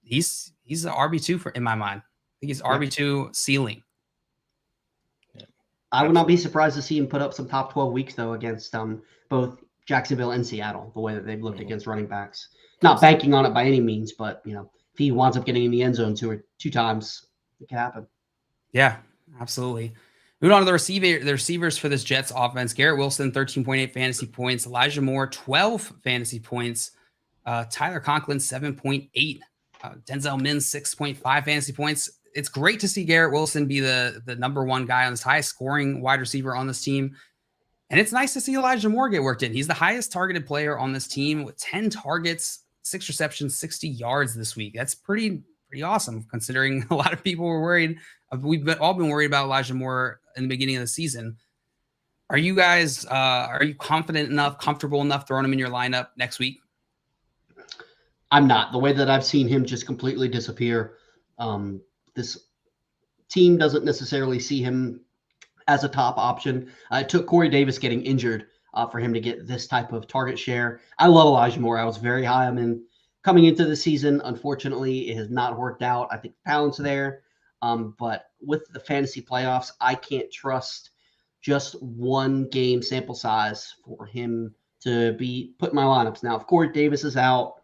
He's the RB2 in my mind. I think he's RB2 ceiling. Yeah. I would not be surprised to see him put up some top 12 weeks though against both Jacksonville and Seattle, the way that they've looked against running backs. Not banking on it by any means, but if he winds up getting in the end zone two times, it can happen. Yeah, absolutely. Moving on to the receivers for this Jets offense. Garrett Wilson, 13.8 fantasy points. Elijah Moore, 12 fantasy points. Tyler Conklin, 7.8. Denzel Mims, 6.5 fantasy points. It's great to see Garrett Wilson be the number one guy on this highest scoring wide receiver on this team. And it's nice to see Elijah Moore get worked in. He's the highest targeted player on this team with 10 targets, 6 receptions, 60 yards this week. That's pretty awesome considering a lot of people were worried. We've all been worried about Elijah Moore in the beginning of the season. Are you guys, are you confident enough, comfortable enough throwing him in your lineup next week? I'm not. The way that I've seen him just completely disappear, this team doesn't necessarily see him as a top option. It took Corey Davis getting injured for him to get this type of target share. I love Elijah Moore. I was very high on him coming into the season. Unfortunately, it has not worked out. I think the talent's there. But with the fantasy playoffs, I can't trust just one game sample size for him to be put in my lineups. Now, if Corey Davis is out,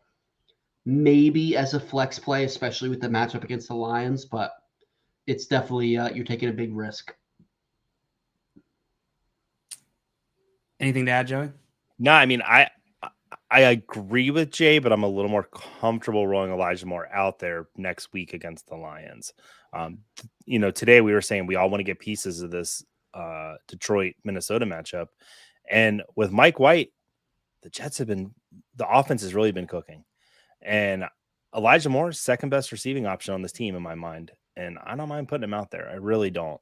maybe as a flex play, especially with the matchup against the Lions, but it's definitely you're taking a big risk. Anything to add, Joey? No, I mean, I agree with Jay, but I'm a little more comfortable rolling Elijah Moore out there next week against the Lions. Today we were saying we all want to get pieces of this Detroit-Minnesota matchup. And with Mike White, the offense has really been cooking. And Elijah Moore, second best receiving option on this team in my mind. And I don't mind putting him out there. I really don't.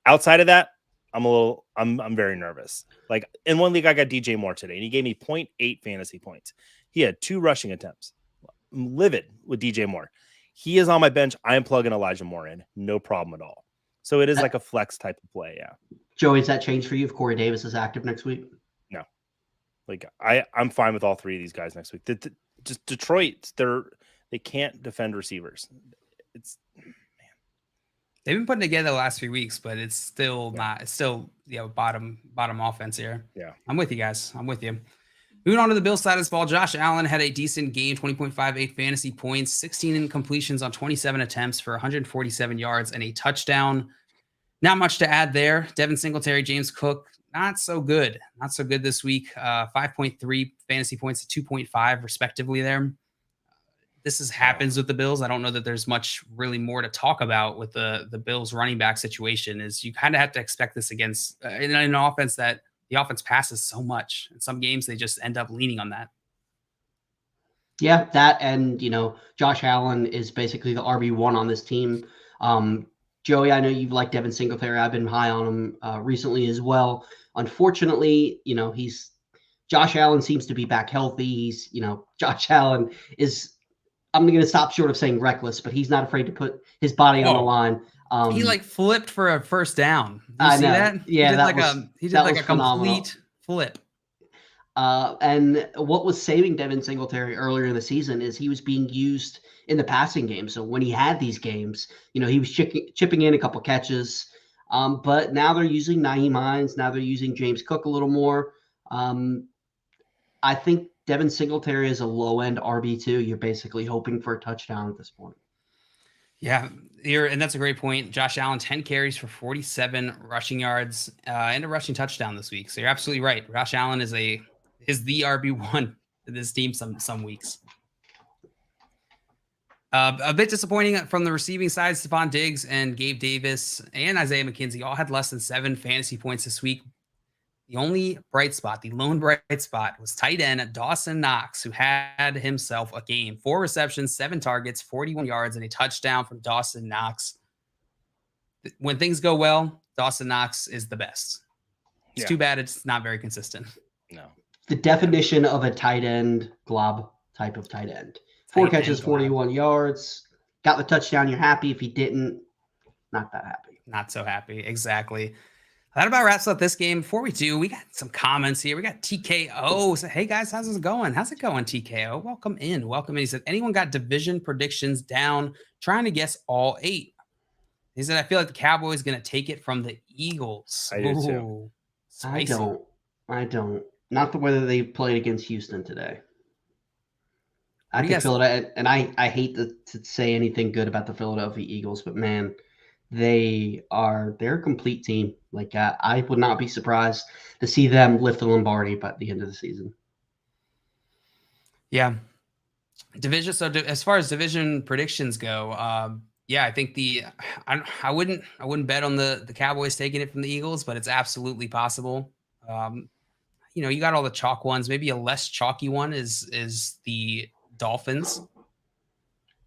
Outside of that, I'm very nervous. Like in one league, I got DJ Moore today, and he gave me 0.8 fantasy points. He had 2 rushing attempts. I'm livid with DJ Moore. He is on my bench. I am plugging Elijah Moore in. No problem at all. So it is like a flex type of play. Yeah. Joey, has that changed for you if Corey Davis is active next week? No. Like I'm fine with all 3 of these guys next week. Just Detroit, they can't defend receivers. They've been putting together the last few weeks, but it's still not. It's still bottom offense here. Yeah, I'm with you guys. I'm with you. Moving on to the Bills side of this ball, Josh Allen had a decent game, 20.58 fantasy points, 16 incompletions on 27 attempts for 147 yards and a touchdown. Not much to add there. Devin Singletary, James Cook, not so good. Not so good this week. 5.3 fantasy points to 2.5 respectively there. This happens with the Bills. I don't know that there's much really more to talk about with the Bills running back situation. Is you kind of have to expect this against in an offense that the offense passes so much. In some games, they just end up leaning on that. Yeah, that and, Josh Allen is basically the RB1 on this team. Joey, I know you've liked Devin Singletary. I've been high on him recently as well. Unfortunately, Josh Allen seems to be back healthy. Josh Allen is, I'm going to stop short of saying reckless, but he's not afraid to put his body on the line. He like flipped for a first down. You I see know. that? Yeah, He did like a complete flip. And what was saving Devin Singletary earlier in the season is he was being used in the passing game. So when he had these games, he was chipping in a couple catches. But now they're using Nyheim Hines. Now they're using James Cook a little more. I think Devin Singletary is a low-end RB2. You're basically hoping for a touchdown at this point. Yeah, and that's a great point. Josh Allen, 10 carries for 47 rushing yards and a rushing touchdown this week. So you're absolutely right. Josh Allen is the RB1 to this team some weeks. A bit disappointing from the receiving side. Stephon Diggs and Gabe Davis and Isaiah McKenzie all had less than 7 fantasy points this week. The only bright spot, the lone bright spot, was tight end Dawson Knox, who had himself a game. 4 receptions, 7 targets, 41 yards, and a touchdown from Dawson Knox. When things go well, Dawson Knox is the best. It's too bad it's not very consistent. No. The definition of a tight end glob type of tight end. 4 catches, 41 yards. Got the touchdown. You're happy. If he didn't, not that happy. Not so happy. Exactly. That about wraps up this game. Before we do, we got some comments here. We got TKO. So, hey guys, how's it going? How's it going, TKO? Welcome in. Welcome in. He said, anyone got division predictions down? Trying to guess all 8. He said, I feel like the Cowboys going to take it from the Eagles. I do too. Spicy. I don't. Not the way that they played against Houston today. I think Philadelphia, and I hate to say anything good about the Philadelphia Eagles, but man, they're a complete team. Like I would not be surprised to see them lift the Lombardi by the end of the season. Yeah. Division. So as far as division predictions go, I think I wouldn't bet on the Cowboys taking it from the Eagles, but it's absolutely possible. You got all the chalk ones. Maybe a less chalky one is the Dolphins.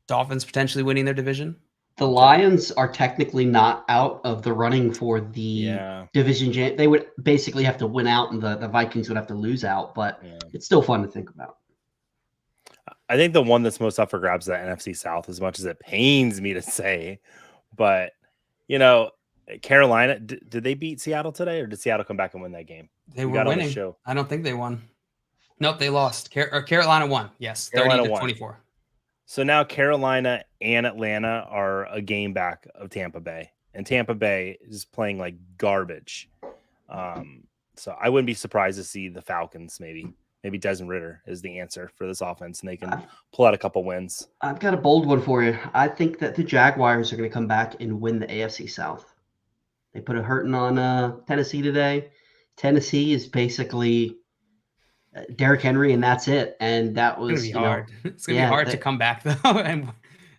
Dolphins potentially winning their division. The Lions are technically not out of the running for the division. They would basically have to win out, and the Vikings would have to lose out, but it's still fun to think about. I think the one that's most up for grabs is the NFC South, as much as it pains me to say. But, Carolina, did they beat Seattle today, or did Seattle come back and win that game? They were winning. I don't think they won. Nope, they lost. Carolina won. Yes, 30-24. So now Carolina and Atlanta are a game back of Tampa Bay, and Tampa Bay is playing like garbage. So I wouldn't be surprised to see the Falcons maybe Desmond Ridder is the answer for this offense, and they can pull out a couple wins. I've got a bold one for you. I think that the Jaguars are going to come back and win the AFC South. They put a hurting on Tennessee today. Tennessee is basically Derrick Henry, and that's it. And that was it's gonna be hard. It's gonna be hard to come back though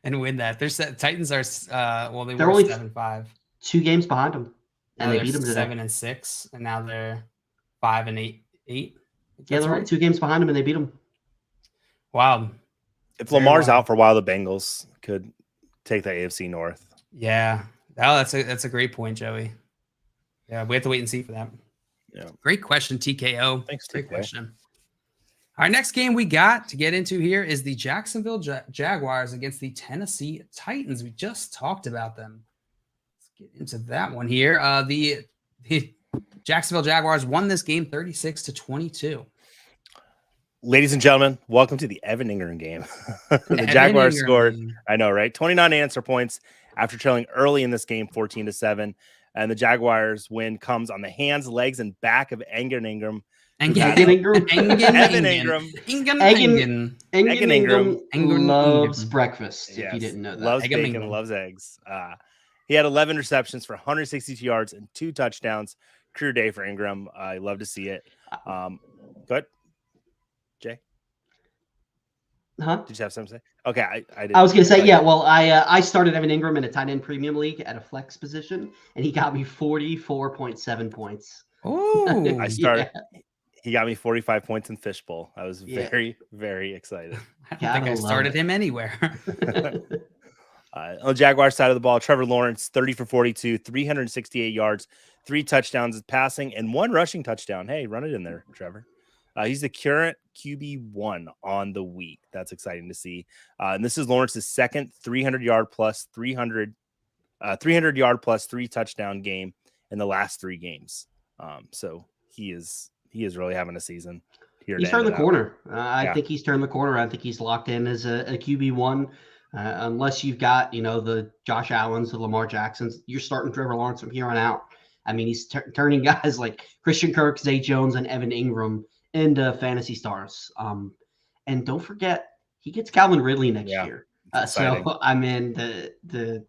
and win that. Titans are they're only 7-5. 2 games behind them, and they beat them today. 7-6, and now they're 5-8. Yeah, they're only 2 games behind them, and they beat them. Wow. If Lamar's out for a while, the Bengals could take the AFC North. Yeah. Oh, that's a great point, Joey. Yeah, we have to wait and see for that. Yeah. Great question, TKO. Thanks, Great TKO. question. Our next game we got to get into here is the Jacksonville Jaguars against the Tennessee Titans. We just talked about them. Let's get into that one here. The Jacksonville Jaguars won this game 36-22. Ladies and gentlemen, welcome to the Evan Ingram game. The Jaguars scored, I know, right? 29 answer points after trailing early in this game, 14-7. And the Jaguars win comes on the hands, legs, and back of Evan Ingram. Evan Ingram loves breakfast, if you didn't know that. Loves bacon, loves eggs. He had 11 receptions for 162 yards and 2 touchdowns. Career day for Ingram. I love to see it. Good. Jay? Huh? Did you have something to say? Okay, I was going to say, yeah. Well, I started Evan Ingram in a tight end premium league at a flex position, and he got me 44.7 points. Oh, He got me 45 points in Fishbowl. I was very, very excited. I don't think I started him anywhere. On the Jaguars side of the ball, Trevor Lawrence, 30 for 42, 368 yards, 3 touchdowns passing, and 1 rushing touchdown. Hey, run it in there, Trevor. He's the current QB1 on the week. That's exciting to see. And this is Lawrence's second 300-yard plus 300 300-yard plus 3-touchdown game in the last 3 games. So he is really having a season here. He's to end turned the it out. corner. I think he's turned the corner. I think he's locked in as a QB1. Unless you've got, the Josh Allens, the Lamar Jacksons, you're starting Trevor Lawrence from here on out. I mean, he's turning guys like Christian Kirk, Zay Jones, and Evan Ingram into fantasy stars. And don't forget, he gets Calvin Ridley next year. So, I mean, the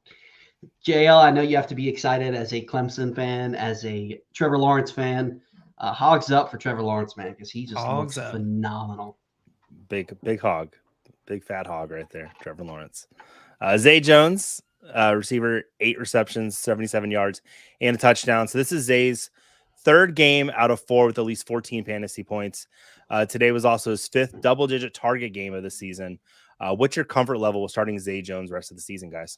JL, I know you have to be excited as a Clemson fan, as a Trevor Lawrence fan. Hogs up for Trevor Lawrence, man, because he just looks phenomenal. Big hog. Big fat hog right there, Trevor Lawrence. Zay Jones, receiver, 8 receptions, 77 yards, and a touchdown. So this is Zay's 3rd game out of 4 with at least 14 fantasy points. Today was also his 5th double-digit target game of the season. What's your comfort level with starting Zay Jones the rest of the season, guys?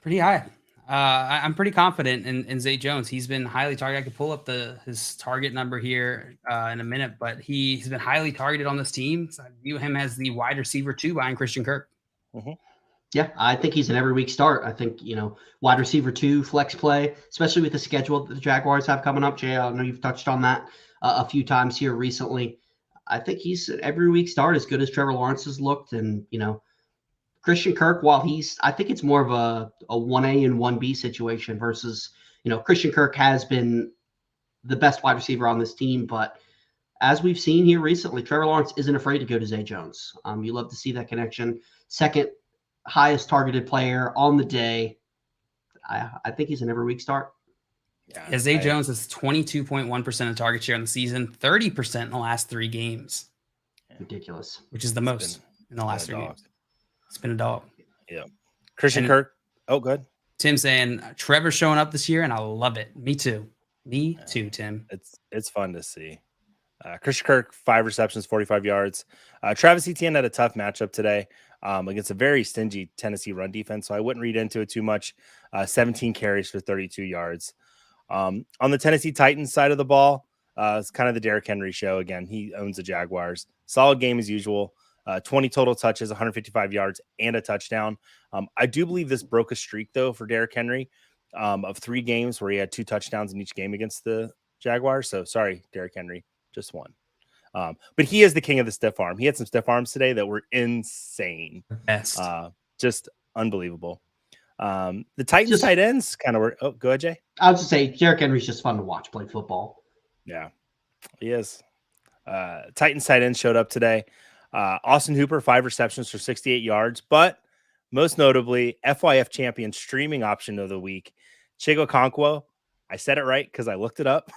Pretty high. I'm pretty confident in Zay Jones. He's been highly targeted. I could pull up his target number here in a minute, but he's been highly targeted on this team. So I view him as the wide receiver 2 behind Christian Kirk. Mm-hmm. Yeah, I think he's an every week start. I think, wide receiver 2, flex play, especially with the schedule that the Jaguars have coming up. Jay, I know you've touched on that a few times here recently. I think he's an every week start, as good as Trevor Lawrence has looked. And, Christian Kirk, while I think it's more of a 1A and 1B situation versus, Christian Kirk has been the best wide receiver on this team. But as we've seen here recently, Trevor Lawrence isn't afraid to go to Zay Jones. You love to see that connection. Second highest targeted player on the day. I think he's an every week start. Yeah, Zay Jones is 22.1% of target share in the season, 30% in the last 3 games. Ridiculous. Which is the most in the last 3 games. It's been a dog. Yeah. Christian Kirk. Oh, good. Tim saying Trevor's showing up this year, and I love it. Me too. Me too, Tim. It's fun to see. Christian Kirk, 5 receptions, 45 yards. Travis Etienne had a tough matchup today against a very stingy Tennessee run defense, so I wouldn't read into it too much. 17 carries for 32 yards. On the Tennessee Titans side of the ball, it's kind of the Derrick Henry show again. He owns the Jaguars. Solid game as usual. 20 total touches, 155 yards, and a touchdown. I do believe this broke a streak, though, for Derrick Henry of 3 games where he had 2 touchdowns in each game against the Jaguars. So sorry, Derrick Henry, just 1. But he is the king of the stiff arm. He had some stiff arms today that were insane. Best. Just unbelievable. The Titans tight ends kind of were. Oh, go ahead, Jay. I was just say Derrick Henry's just fun to watch play football. Yeah, he is. Titans tight ends showed up today. Austin Hooper, 5 receptions for 68 yards, but most notably, FYF champion streaming option of the week, Chigo Okonkwo. I said it right because I looked it up.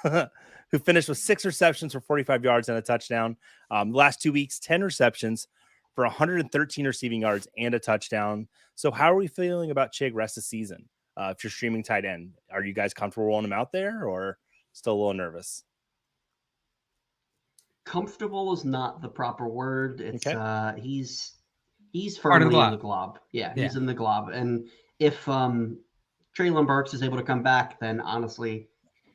Who finished with 6 receptions for 45 yards and a touchdown. The last 2 weeks, 10 receptions for 113 receiving yards and a touchdown. So how are we feeling about Chig rest of the season? If you're streaming tight end, are you guys comfortable rolling him out there or still a little nervous? Comfortable is not the proper word. It's okay. He's firmly in the glob. Yeah, he's in the glob. And if Treylon Burks is able to come back, then honestly,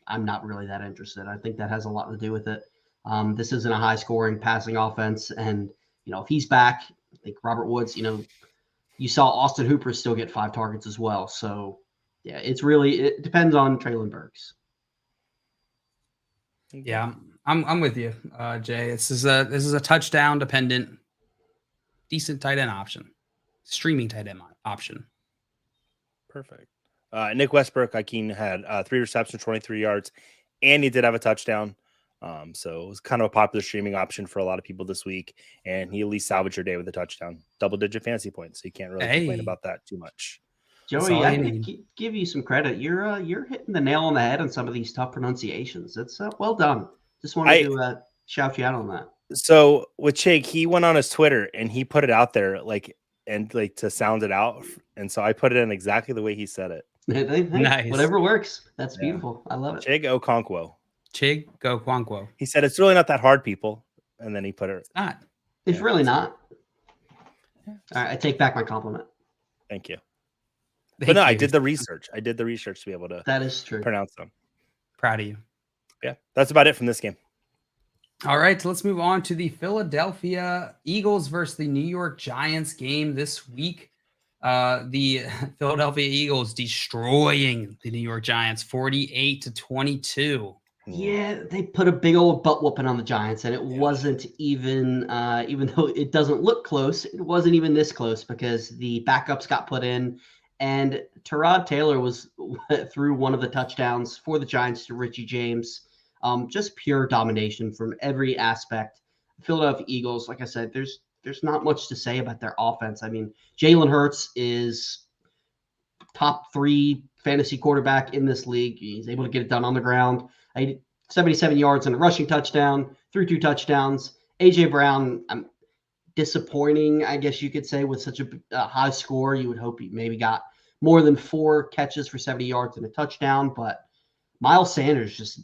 I'm not really that interested. I think that has a lot to do with it. This isn't a high-scoring passing offense, and if he's back, I think Robert Woods. You saw Austin Hooper still get 5 targets as well. So yeah, it depends on Treylon Burks. Yeah, I'm with you, Jay. This is a touchdown dependent, decent tight end option, streaming tight end option. Perfect. Nick Westbrook, had 3 receptions, 23 yards, and he did have a touchdown. So it was kind of a popular streaming option for a lot of people this week, and he at least salvaged your day with a touchdown, double-digit fantasy points. So you can't really complain about that too much. Joey, I give you some credit. You're hitting the nail on the head on some of these tough pronunciations. It's well done. Just wanted to shout you out on that. So with Chig, he went on his Twitter and he put it out there to sound it out, and so I put it in exactly the way he said it. Nice. Whatever works. That's beautiful. I love it. Chig Okonkwo. Chig Okonkwo. He said it's really not that hard, people, and then he put it. It's not. It's really not. All right, I take back my compliment. Thank you. But no, I did the research. I did the research to be able to. That is true. Pronounce them. Proud of you. Yeah, that's about it from this game. All right, so let's move on to the Philadelphia Eagles versus the New York Giants game this week. The Philadelphia Eagles destroying the New York Giants 48-22. Yeah, they put a big old butt whooping on the Giants, and it wasn't even, even though it doesn't look close, it wasn't even this close because the backups got put in, and Tyrod Taylor was threw one of the touchdowns for the Giants to Richie James. Just pure domination from every aspect. Philadelphia Eagles, like I said, there's not much to say about their offense. I mean, Jalen Hurts is top 3 fantasy quarterback in this league. He's able to get it done on the ground. 77 yards and a rushing touchdown, threw 2 touchdowns. A.J. Brown, disappointing, I guess you could say, with such a high score. You would hope he maybe got more than 4 catches for 70 yards and a touchdown. But Miles Sanders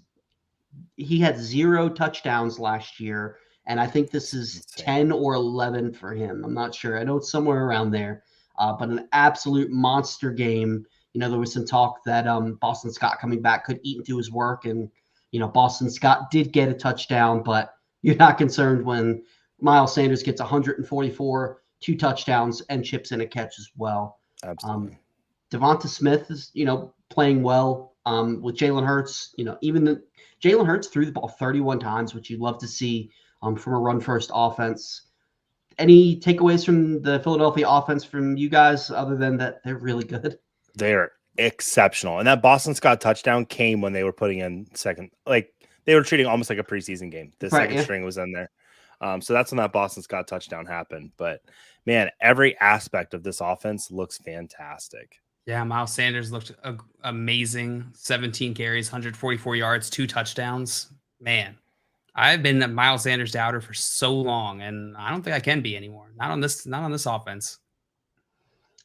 he had 0 touchdowns last year. And I think this is 10 or 11 for him. I'm not sure. I know it's somewhere around there. But an absolute monster game. There was some talk that Boston Scott coming back could eat into his work. And, Boston Scott did get a touchdown, but you're not concerned when Miles Sanders gets 144, 2 touchdowns, and chips in a catch as well. Absolutely. Devonta Smith is, playing well with Jalen Hurts. Jalen Hurts threw the ball 31 times, which you'd love to see from a run-first offense. Any takeaways from the Philadelphia offense from you guys other than that they're really good? They're exceptional. And that Boston Scott touchdown came when they were putting in second. Like, they were treating almost like a preseason game. The second string was in there. So that's when that Boston Scott touchdown happened. But, man, every aspect of this offense looks fantastic. Yeah, Miles Sanders looked amazing. 17 carries, 144 yards, 2 touchdowns. Man, I've been a Miles Sanders doubter for so long, and I don't think I can be anymore. Not on this offense.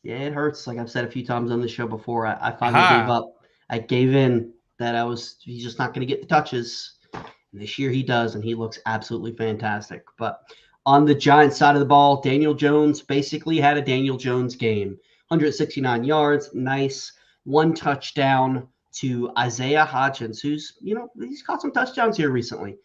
Yeah, it hurts. Like I've said a few times on the show before, I finally gave up. I gave in that he's just not going to get the touches. And this year he does, and he looks absolutely fantastic. But on the Giants side of the ball, Daniel Jones basically had a Daniel Jones game. 169 yards, nice. 1 touchdown to Isaiah Hodgins, who's, he's caught some touchdowns here recently.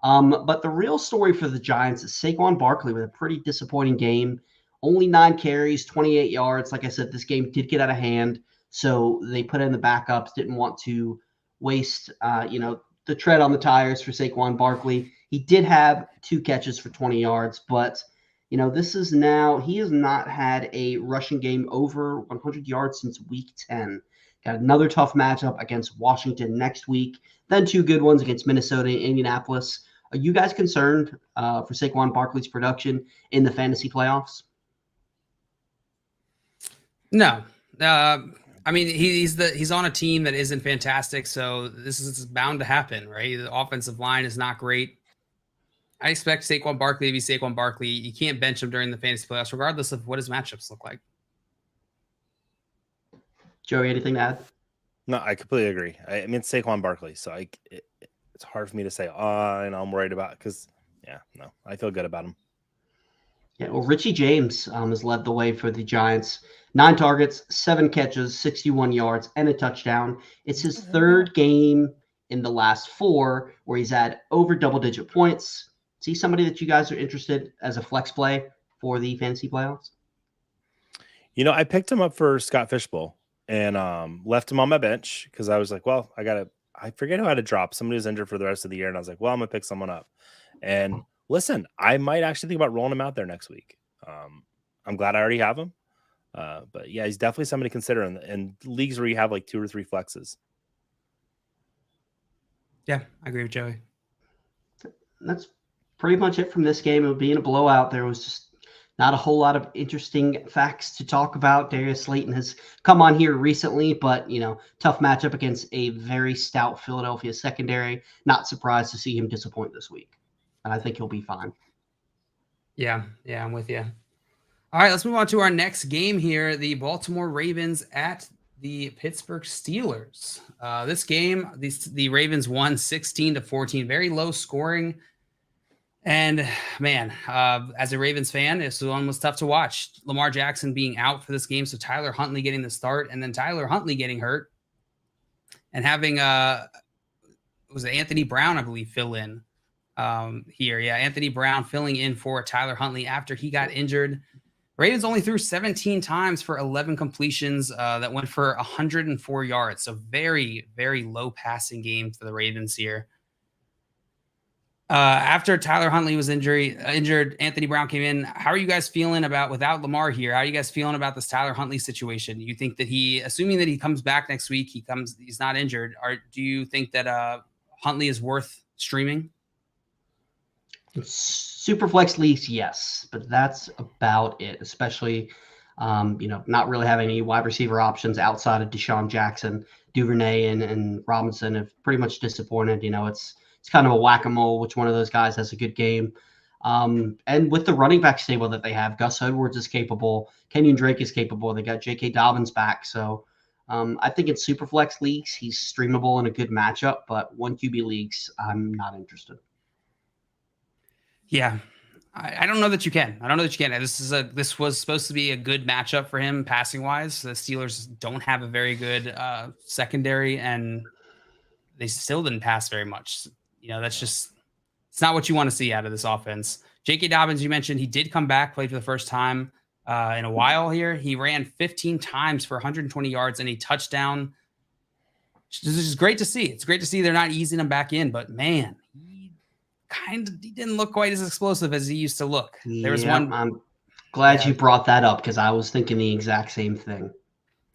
But the real story for the Giants is Saquon Barkley with a pretty disappointing game. Only 9 carries, 28 yards. Like I said, this game did get out of hand, so they put in the backups, didn't want to waste, the tread on the tires for Saquon Barkley. He did have 2 catches for 20 yards, but, he has not had a rushing game over 100 yards since week 10. Got another tough matchup against Washington next week, then 2 good ones against Minnesota and Indianapolis. Are you guys concerned for Saquon Barkley's production in the fantasy playoffs? No. I mean, he's on a team that isn't fantastic, so this is bound to happen, right? The offensive line is not great. I expect Saquon Barkley to be Saquon Barkley. You can't bench him during the fantasy playoffs, regardless of what his matchups look like. Joey, anything to add? No, I completely agree. I mean, it's Saquon Barkley, so it's hard for me to say, I'm worried about because, I feel good about him. Yeah, well, Richie James has led the way for the Giants. 9 targets, 7 catches, 61 yards, and a touchdown. It's his 3rd game in the last 4 where he's had over double-digit points. Is he somebody that you guys are interested as a flex play for the fantasy playoffs? I picked him up for Scott Fishbowl and left him on my bench because I was like, well, I forget who I had to drop. Somebody was injured for the rest of the year, and I was like, well, I'm going to pick someone up. And listen, I might actually think about rolling him out there next week. I'm glad I already have him. But yeah, he's definitely somebody to consider in leagues where you have like 2 or 3 flexes. Yeah, I agree with Joey. That's pretty much it from this game. It being a blowout. There was just not a whole lot of interesting facts to talk about. Darius Slayton has come on here recently, but, tough matchup against a very stout Philadelphia secondary. Not surprised to see him disappoint this week. And I think he'll be fine. Yeah, I'm with you. All right, let's move on to our next game here. The Baltimore Ravens at the Pittsburgh Steelers. This game, the Ravens won 16-14, very low scoring. And man, as a Ravens fan, this one was tough to watch. Lamar Jackson being out for this game, so Tyler Huntley getting the start, and then Tyler Huntley getting hurt, and having was it Anthony Brown, I believe, fill in here. Yeah, Anthony Brown filling in for Tyler Huntley after he got injured. Ravens only threw 17 times for 11 completions that went for 104 yards. So very, very low passing game for the Ravens here. After Tyler Huntley was injured, Anthony Brown came in. How are you guys feeling about without Lamar here? How are you guys feeling about this Tyler Huntley situation? Do you think that assuming that he comes back next week, he's not injured, do you think that Huntley is worth streaming? Super flex leagues, yes, but that's about it. Especially, not really having any wide receiver options outside of Deshaun Jackson, Duvernay, and Robinson have pretty much disappointed. It's kind of a whack-a-mole. Which one of those guys has a good game? And with the running back stable that they have, Gus Edwards is capable. Kenyon Drake is capable. They got J.K. Dobbins back. So I think in Superflex leagues, he's streamable in a good matchup. But 1 QB leagues, I'm not interested. Yeah. I don't know that you can. This was supposed to be a good matchup for him passing wise. The Steelers don't have a very good secondary, and they still didn't pass very much. It's not what you want to see out of this offense. J.K. Dobbins, you mentioned he did come back, played for the first time in a while here. He ran 15 times for 120 yards and a touchdown. This is great to see. It's great to see they're not easing him back in, but man, he didn't look quite as explosive as he used to look. There was one. I'm glad you brought that up because I was thinking the exact same thing.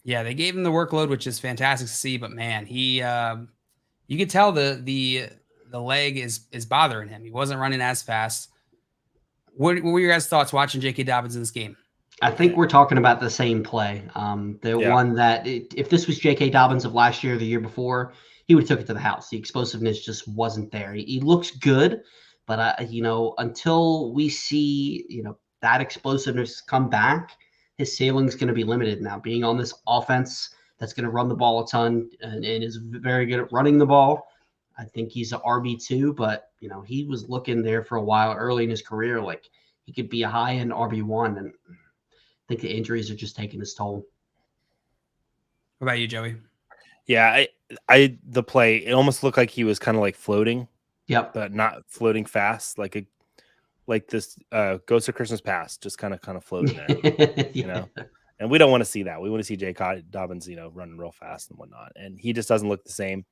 Yeah, they gave him the workload, which is fantastic to see, but man, you could tell the leg is bothering him. He wasn't running as fast. What were your guys' thoughts watching J.K. Dobbins in this game? I think we're talking about the same play. One that if this was J.K. Dobbins of last year or the year before, he would have took it to the house. The explosiveness just wasn't there. He looks good, but until we see that explosiveness come back, his ceiling's going to be limited now. Being on this offense that's going to run the ball a ton and is very good at running the ball, I think he's an RB2, but he was looking there for a while early in his career like he could be a high-end RB1, and I think the injuries are just taking his toll. What about you, Joey? Yeah, the play, it almost looked like he was kind of like floating. Yep. But not floating fast, like this Ghost of Christmas Past, just kind of floating there, And we don't want to see that. We want to see J.K. Dobbins, running real fast and whatnot. And he just doesn't look the same.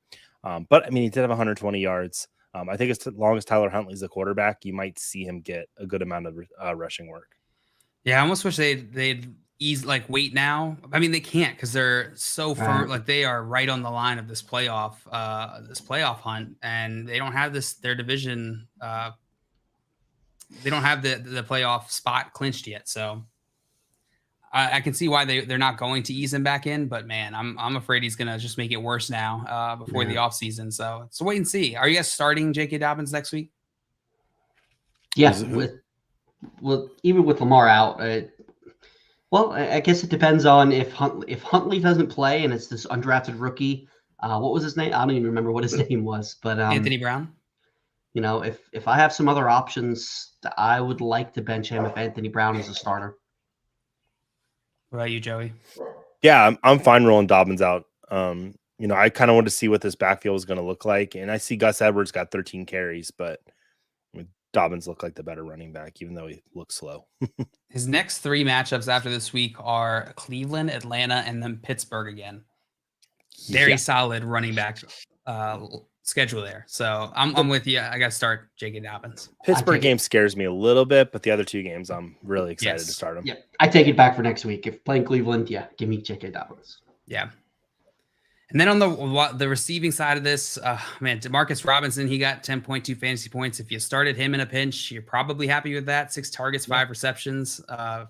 But I mean, he did have 120 yards. I think as long as Tyler Huntley's the quarterback, you might see him get a good amount of rushing work. Yeah, I almost wish they'd ease wait now. I mean, they can't because they're so firm. Like they are right on the line of this playoff hunt, and they don't have their division. They don't have the playoff spot clinched yet. So I can see why they're not going to ease him back in. But man, I'm afraid he's gonna just make it worse now before the offseason. So wait and see. Are you guys starting J.K. Dobbins next week? Yes, even with Lamar out. Well, I guess it depends on if Huntley doesn't play and it's this undrafted rookie. What was his name? I don't even remember what his name was. But Anthony Brown. If I have some other options, I would like to bench him if Anthony Brown is a starter. What about you, Joey? Yeah, I'm fine rolling Dobbins out. I kind of want to see what this backfield is going to look like, and I see Gus Edwards got 13 carries, but Dobbins looked like the better running back, even though he looks slow. His next 3 matchups after this week are Cleveland, Atlanta, and then Pittsburgh again. Very solid running back schedule there. So I'm with you. I got to start J.K. Dobbins. Pittsburgh game scares me a little bit, but the other 2 games, I'm really excited to start them. Yeah, I take it back for next week. If playing Cleveland, give me J.K. Dobbins. Yeah. And then on the receiving side of this, Demarcus Robinson, he got 10.2 fantasy points. If you started him in a pinch, you're probably happy with that. 6 targets, 5 receptions,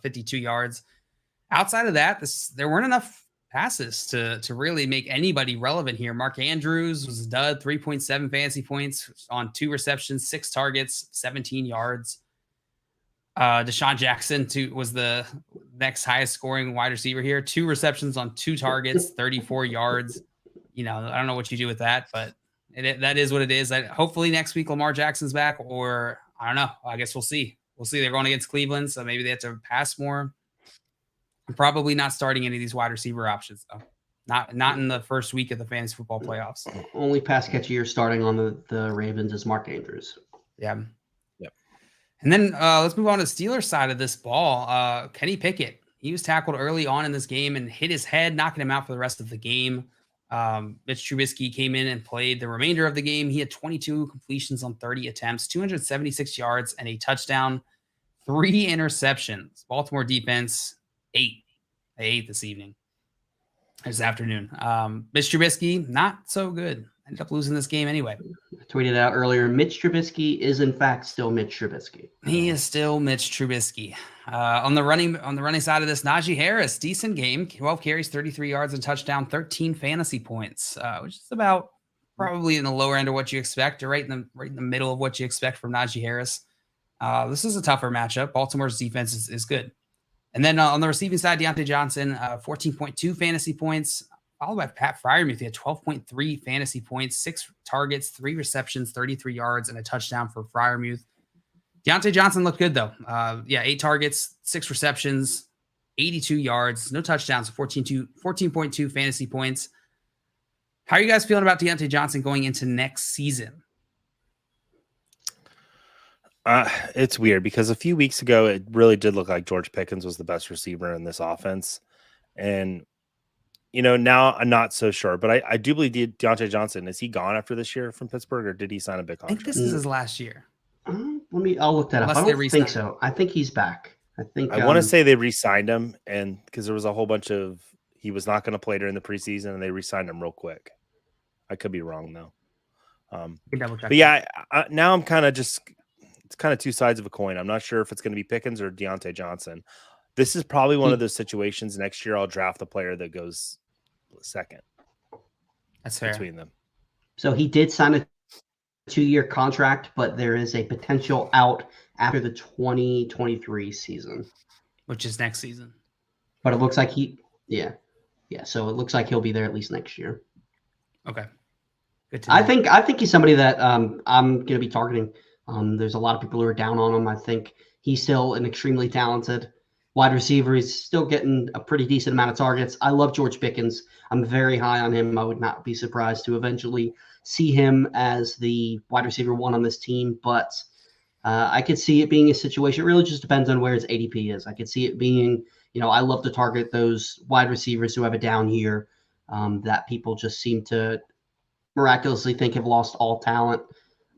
52 yards. Outside of that, there weren't enough passes to really make anybody relevant here. Mark Andrews was a dud, 3.7 fantasy points on 2 receptions, 6 targets, 17 yards. Deshaun Jackson was the next highest scoring wide receiver here. 2 receptions on 2 targets, 34 yards. I don't know what you do with that, but that is what it is. Hopefully next week Lamar Jackson's back, or I don't know. I guess we'll see. They're going against Cleveland, so maybe they have to pass more. I'm probably not starting any of these wide receiver options, though. Not in the first week of the fantasy football playoffs. Only pass catcher you're starting on the Ravens is Mark Andrews. Yeah. And then let's move on to the Steelers side of this ball. Kenny Pickett, he was tackled early on in this game and hit his head, knocking him out for the rest of the game. Mitch Trubisky came in and played the remainder of the game. He had 22 completions on 30 attempts, 276 yards, and a touchdown, 3 interceptions. Baltimore defense, 8. They ate this afternoon. Mitch Trubisky, not so good. Ended up losing this game anyway. I tweeted out earlier, Mitch Trubisky is in fact still Mitch Trubisky. He is still Mitch Trubisky. On the running side of this, Najee Harris, decent game, 12 carries, 33 yards, and touchdown, 13 fantasy points, which is about probably in the lower end of what you expect, or right in the middle of what you expect from Najee Harris. This is a tougher matchup. Baltimore's defense is good. And then on the receiving side, Deontay Johnson, 14.2 fantasy points, followed by Pat Freiermuth. He had 12.3 fantasy points, 6 targets, 3 receptions, 33 yards, and a touchdown for Freiermuth. Deontay Johnson looked good, though. 8 targets, 6 receptions, 82 yards, no touchdowns, 14.2 fantasy points. How are you guys feeling about Deontay Johnson going into next season? It's weird because a few weeks ago, it really did look like George Pickens was the best receiver in this offense. And, now I'm not so sure, but I do believe Deontay Johnson, is he gone after this year from Pittsburgh, or did he sign a big contract? I think this is his last year. I'll look that up. I don't think so. I think he's back. I want to say they re-signed him, and because there was a whole bunch of, he was not going to play during the preseason, and they re-signed him real quick. I could be wrong though. But yeah, now I'm kind of just, it's kind of two sides of a coin. I'm not sure if it's going to be Pickens or Deontay Johnson. This is probably one of those situations next year I'll draft the player that goes second. That's fair. Between them. So he did sign a 2-year contract, but there is a potential out after the 2023 season. Which is next season. But it looks like so it looks like he'll be there at least next year. Okay. Good to know. I think he's somebody that I'm going to be targeting. There's a lot of people who are down on him. I think he's still an extremely talented wide receiver. He's still getting a pretty decent amount of targets. I love George Pickens. I'm very high on him. I would not be surprised to eventually see him as the wide receiver 1 on this team. But I could see it being a situation. It really just depends on where his ADP is. I could see it being, I love to target those wide receivers who have a down year that people just seem to miraculously think have lost all talent.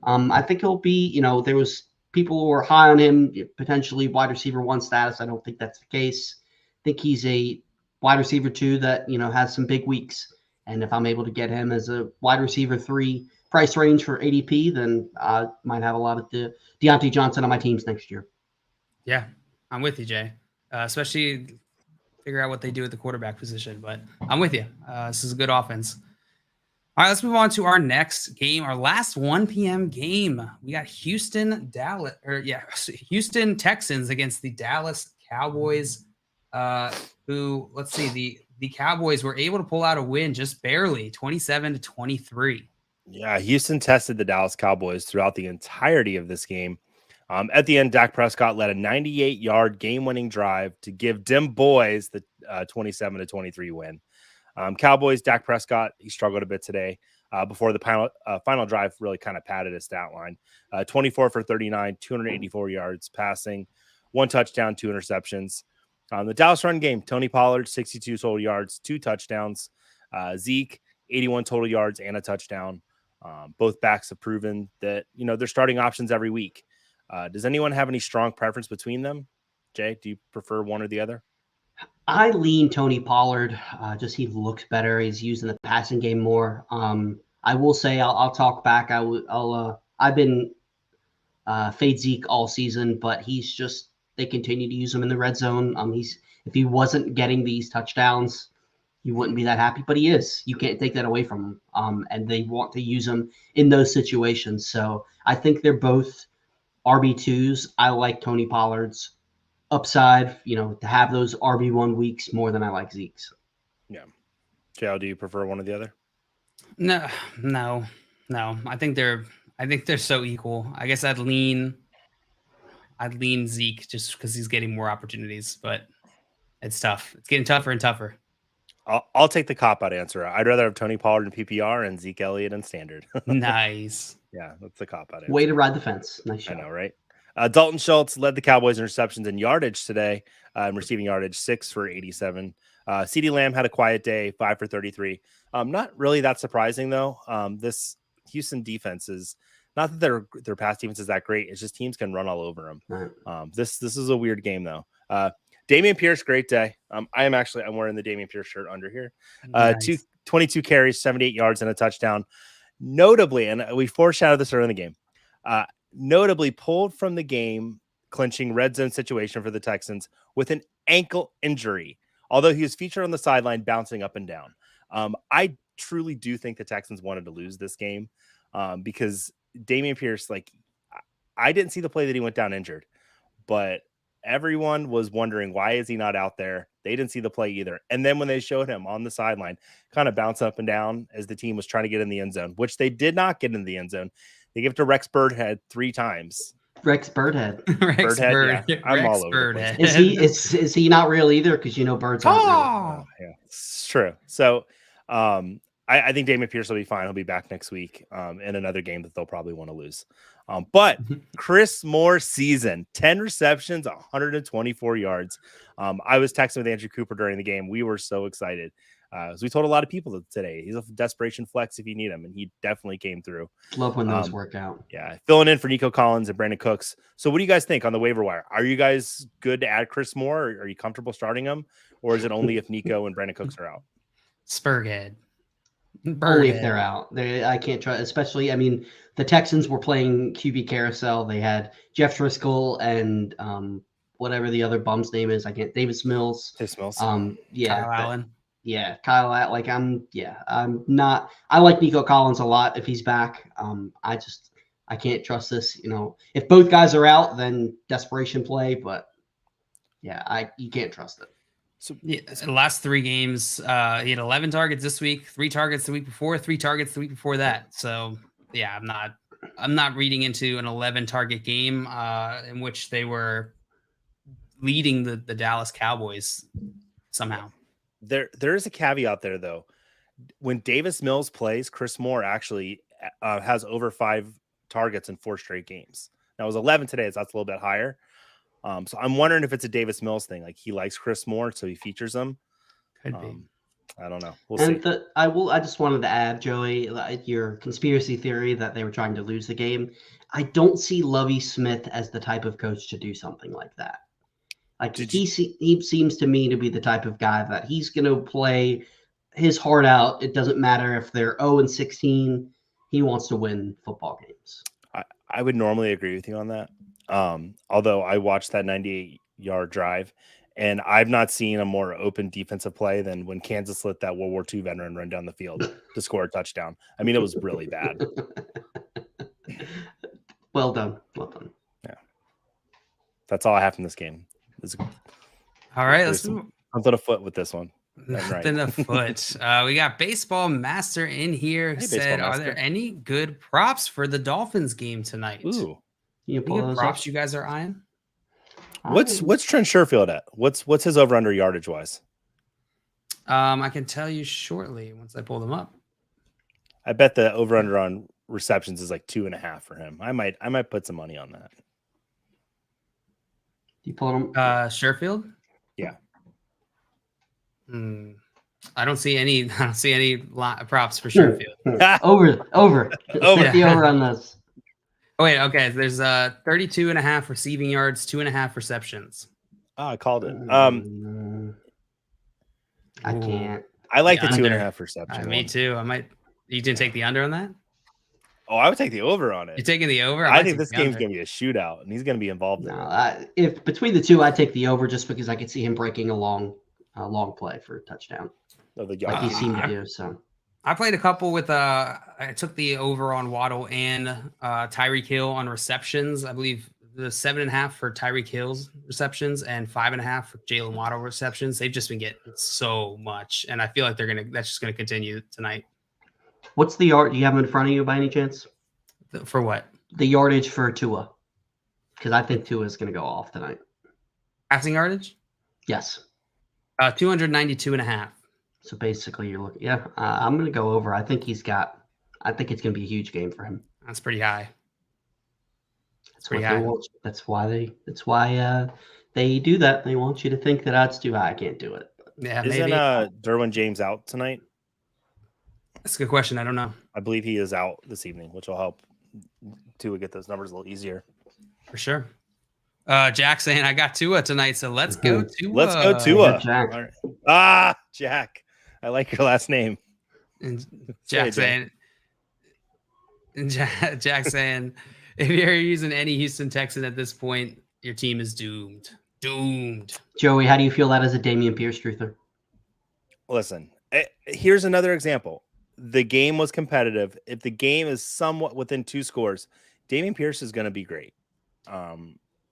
I think he'll be, there was people who were high on him, potentially wide receiver 1 status. I don't think that's the case. I think he's a wide receiver 2 that, has some big weeks. And if I'm able to get him as a wide receiver 3 price range for ADP, then I might have a lot of Deontay Johnson on my teams next year. Yeah, I'm with you, Jay. Especially figure out what they do at the quarterback position. But I'm with you. This is a good offense. All right, let's move on to our next game, our last 1 p.m. game. We got Houston Texans against the Dallas Cowboys, who, let's see, the Cowboys were able to pull out a win just barely, 27-23. Yeah, Houston tested the Dallas Cowboys throughout the entirety of this game. At the end, Dak Prescott led a 98-yard game-winning drive to give Dem Boys the 27-23 win. Cowboys, Dak Prescott, he struggled a bit today before the final drive really kind of padded his stat line. 24 for 39, 284 yards passing, 1 touchdown, 2 interceptions. The Dallas run game, Tony Pollard, 62 total yards, 2 touchdowns. Zeke, 81 total yards and a touchdown. Both backs have proven that, they're starting options every week. Does anyone have any strong preference between them? Jay, do you prefer one or the other? I lean Tony Pollard. Just he looks better. He's using the passing game more. I will say I'll talk back. I've been fade Zeke all season, but they continue to use him in the red zone. If he wasn't getting these touchdowns, you wouldn't be that happy, but he is. You can't take that away from him. And they want to use him in those situations. So I think they're both RB2s. I like Tony Pollard's upside, to have those RB1 weeks more than I like Zeke's. Yeah. JL, do you prefer one or the other? No. I think they're so equal. I guess I'd lean Zeke just because he's getting more opportunities, but it's tough. It's getting tougher and tougher. I'll take the cop-out answer. I'd rather have Tony Pollard in PPR and Zeke Elliott in standard. Nice. Yeah, that's the cop-out answer. Way to ride the fence. Nice shot. I know, right? Dalton Schultz led the Cowboys in receptions and yardage today, receiving yardage 6 for 87. CeeDee Lamb had a quiet day, 5 for 33. Not really that surprising though. This Houston defense is not that their pass defense is that great. It's just teams can run all over them. Right. This is a weird game though. Dameon Pierce, great day. I'm wearing the Dameon Pierce shirt under here. Nice. 22 carries, 78 yards, and a touchdown. Notably, and we foreshadowed this early in the game, notably pulled from the game, clinching red zone situation for the Texans with an ankle injury, although he was featured on the sideline bouncing up and down. I truly do think the Texans wanted to lose this game because Dameon Pierce, I didn't see the play that he went down injured, but everyone was wondering, why is he not out there? They didn't see the play either. And then when they showed him on the sideline, kind of bounce up and down as the team was trying to get in the end zone, which they did not get in the end zone. They gave it to Rex Birdhead 3 times. Rex Birdhead. Yeah. I'm all over the place. Is he not real either? Because birds aren't real. Yeah, it's true. So I think Dameon Pierce will be fine. He'll be back next week in another game that they'll probably want to lose. But Chris Moore season, 10 receptions, 124 yards. I was texting with Andrew Cooper during the game. We were so excited. So we told a lot of people today, he's a desperation flex if you need him, and he definitely came through. Love when those work out. Yeah, filling in for Nico Collins and Brandon Cooks. So what do you guys think on the waiver wire? Are you guys good to add Chris Moore? Or are you comfortable starting him? Or is it only if Nico and Brandon Cooks are out? Spurghead. Only if they're out. I can't try, especially, the Texans were playing QB carousel. They had Jeff Driscoll and whatever the other bum's name is. Davis Mills. Yeah. Kyle Allen. Yeah, Kyle. I'm not. I like Nico Collins a lot if he's back. I can't trust this. If both guys are out, then desperation play. But yeah, you can't trust it. So the last 3 games, he had 11 targets this week, 3 targets the week before, 3 targets the week before that. So yeah, I'm not reading into an 11 target game in which they were leading the Dallas Cowboys somehow. There is a caveat there, though. When Davis Mills plays, Chris Moore actually has over 5 targets in 4 straight games. Now, it was 11 today, so that's a little bit higher. So I'm wondering if it's a Davis Mills thing. Like, he likes Chris Moore, so he features him. Could be. I don't know. We'll see. I just wanted to add, Joey, your conspiracy theory that they were trying to lose the game. I don't see Lovie Smith as the type of coach to do something like that. He seems to me to be the type of guy that he's going to play his heart out. It doesn't matter if they're 0-16. He wants to win football games. I would normally agree with you on that. Although I watched that 98-yard drive, and I've not seen a more open defensive play than when Kansas let that World War II veteran run down the field to score a touchdown. It was really bad. Well done. Yeah. That's all I have from this game. All right, let's move. Something afoot with this one. Nothing afoot. We got Baseball Master in here. Said, are there any good props for the Dolphins game tonight? Ooh, any good props you guys are eyeing? What's Trent Sherfield at? What's his over under yardage wise? I can tell you shortly once I pull them up. I bet the over under on receptions is like 2.5 for him. I might put some money on that. You pull him? Sherfield? Yeah. I don't see any props for Sherfield. Over. The over on this. Oh wait, okay. There's 32.5 receiving yards, 2.5 receptions. Oh, I called it. I can't. I like the 2.5 reception. Me too. You didn't take the under on that? Oh, I would take the over on it. You're taking the over? I think this game's going to be a shootout, and he's going to be involved in it. If between the two, I take the over just because I could see him breaking a long play for a touchdown, like he seemed to do. So I played a couple with I took the over on Waddle and Tyreek Hill on receptions. I believe the 7.5 for Tyreek Hill's receptions and 5.5 for Jalen Waddle receptions. They've just been getting so much, and I feel like that's just gonna continue tonight. What's the yard? Do you have them in front of you by any chance? For what? The yardage for Tua, because I think Tua is going to go off tonight. Passing yardage? Yes. 292.5. So basically, you're looking. Yeah, I'm going to go over. I think it's going to be a huge game for him. That's pretty high. That's pretty what they high. want. That's why they do that. They want you to think that it's too high. I can't do it. Yeah, Isn't maybe. Derwin James out tonight? That's a good question. I don't know. I believe he is out this evening, which will help Tua get those numbers a little easier. For sure. Jack saying I got Tua tonight, so let's go Tua. Let's go Tua. Jack. Right. Jack. I like your last name. And Jack saying, Jack saying, if you're using any Houston Texan at this point, your team is doomed. Doomed. Joey, how do you feel that as a Damian Pierce truther? Listen, here's another example. The game was competitive. If the game is somewhat within 2 scores, Damian Pierce is going to be great.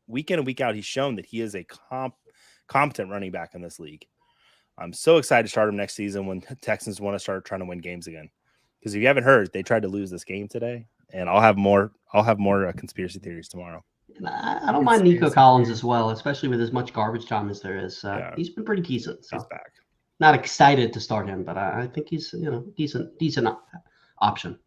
Week in and week out, he's shown that he is a competent running back in this league. I'm so excited to start him next season when Texans want to start trying to win games again. Because if you haven't heard, they tried to lose this game today, and I'll have more conspiracy theories tomorrow. And I don't mind Nico Collins as well, especially with as much garbage time as there is. He's been pretty decent. So he's back. Not excited to start him, but I think he's decent option.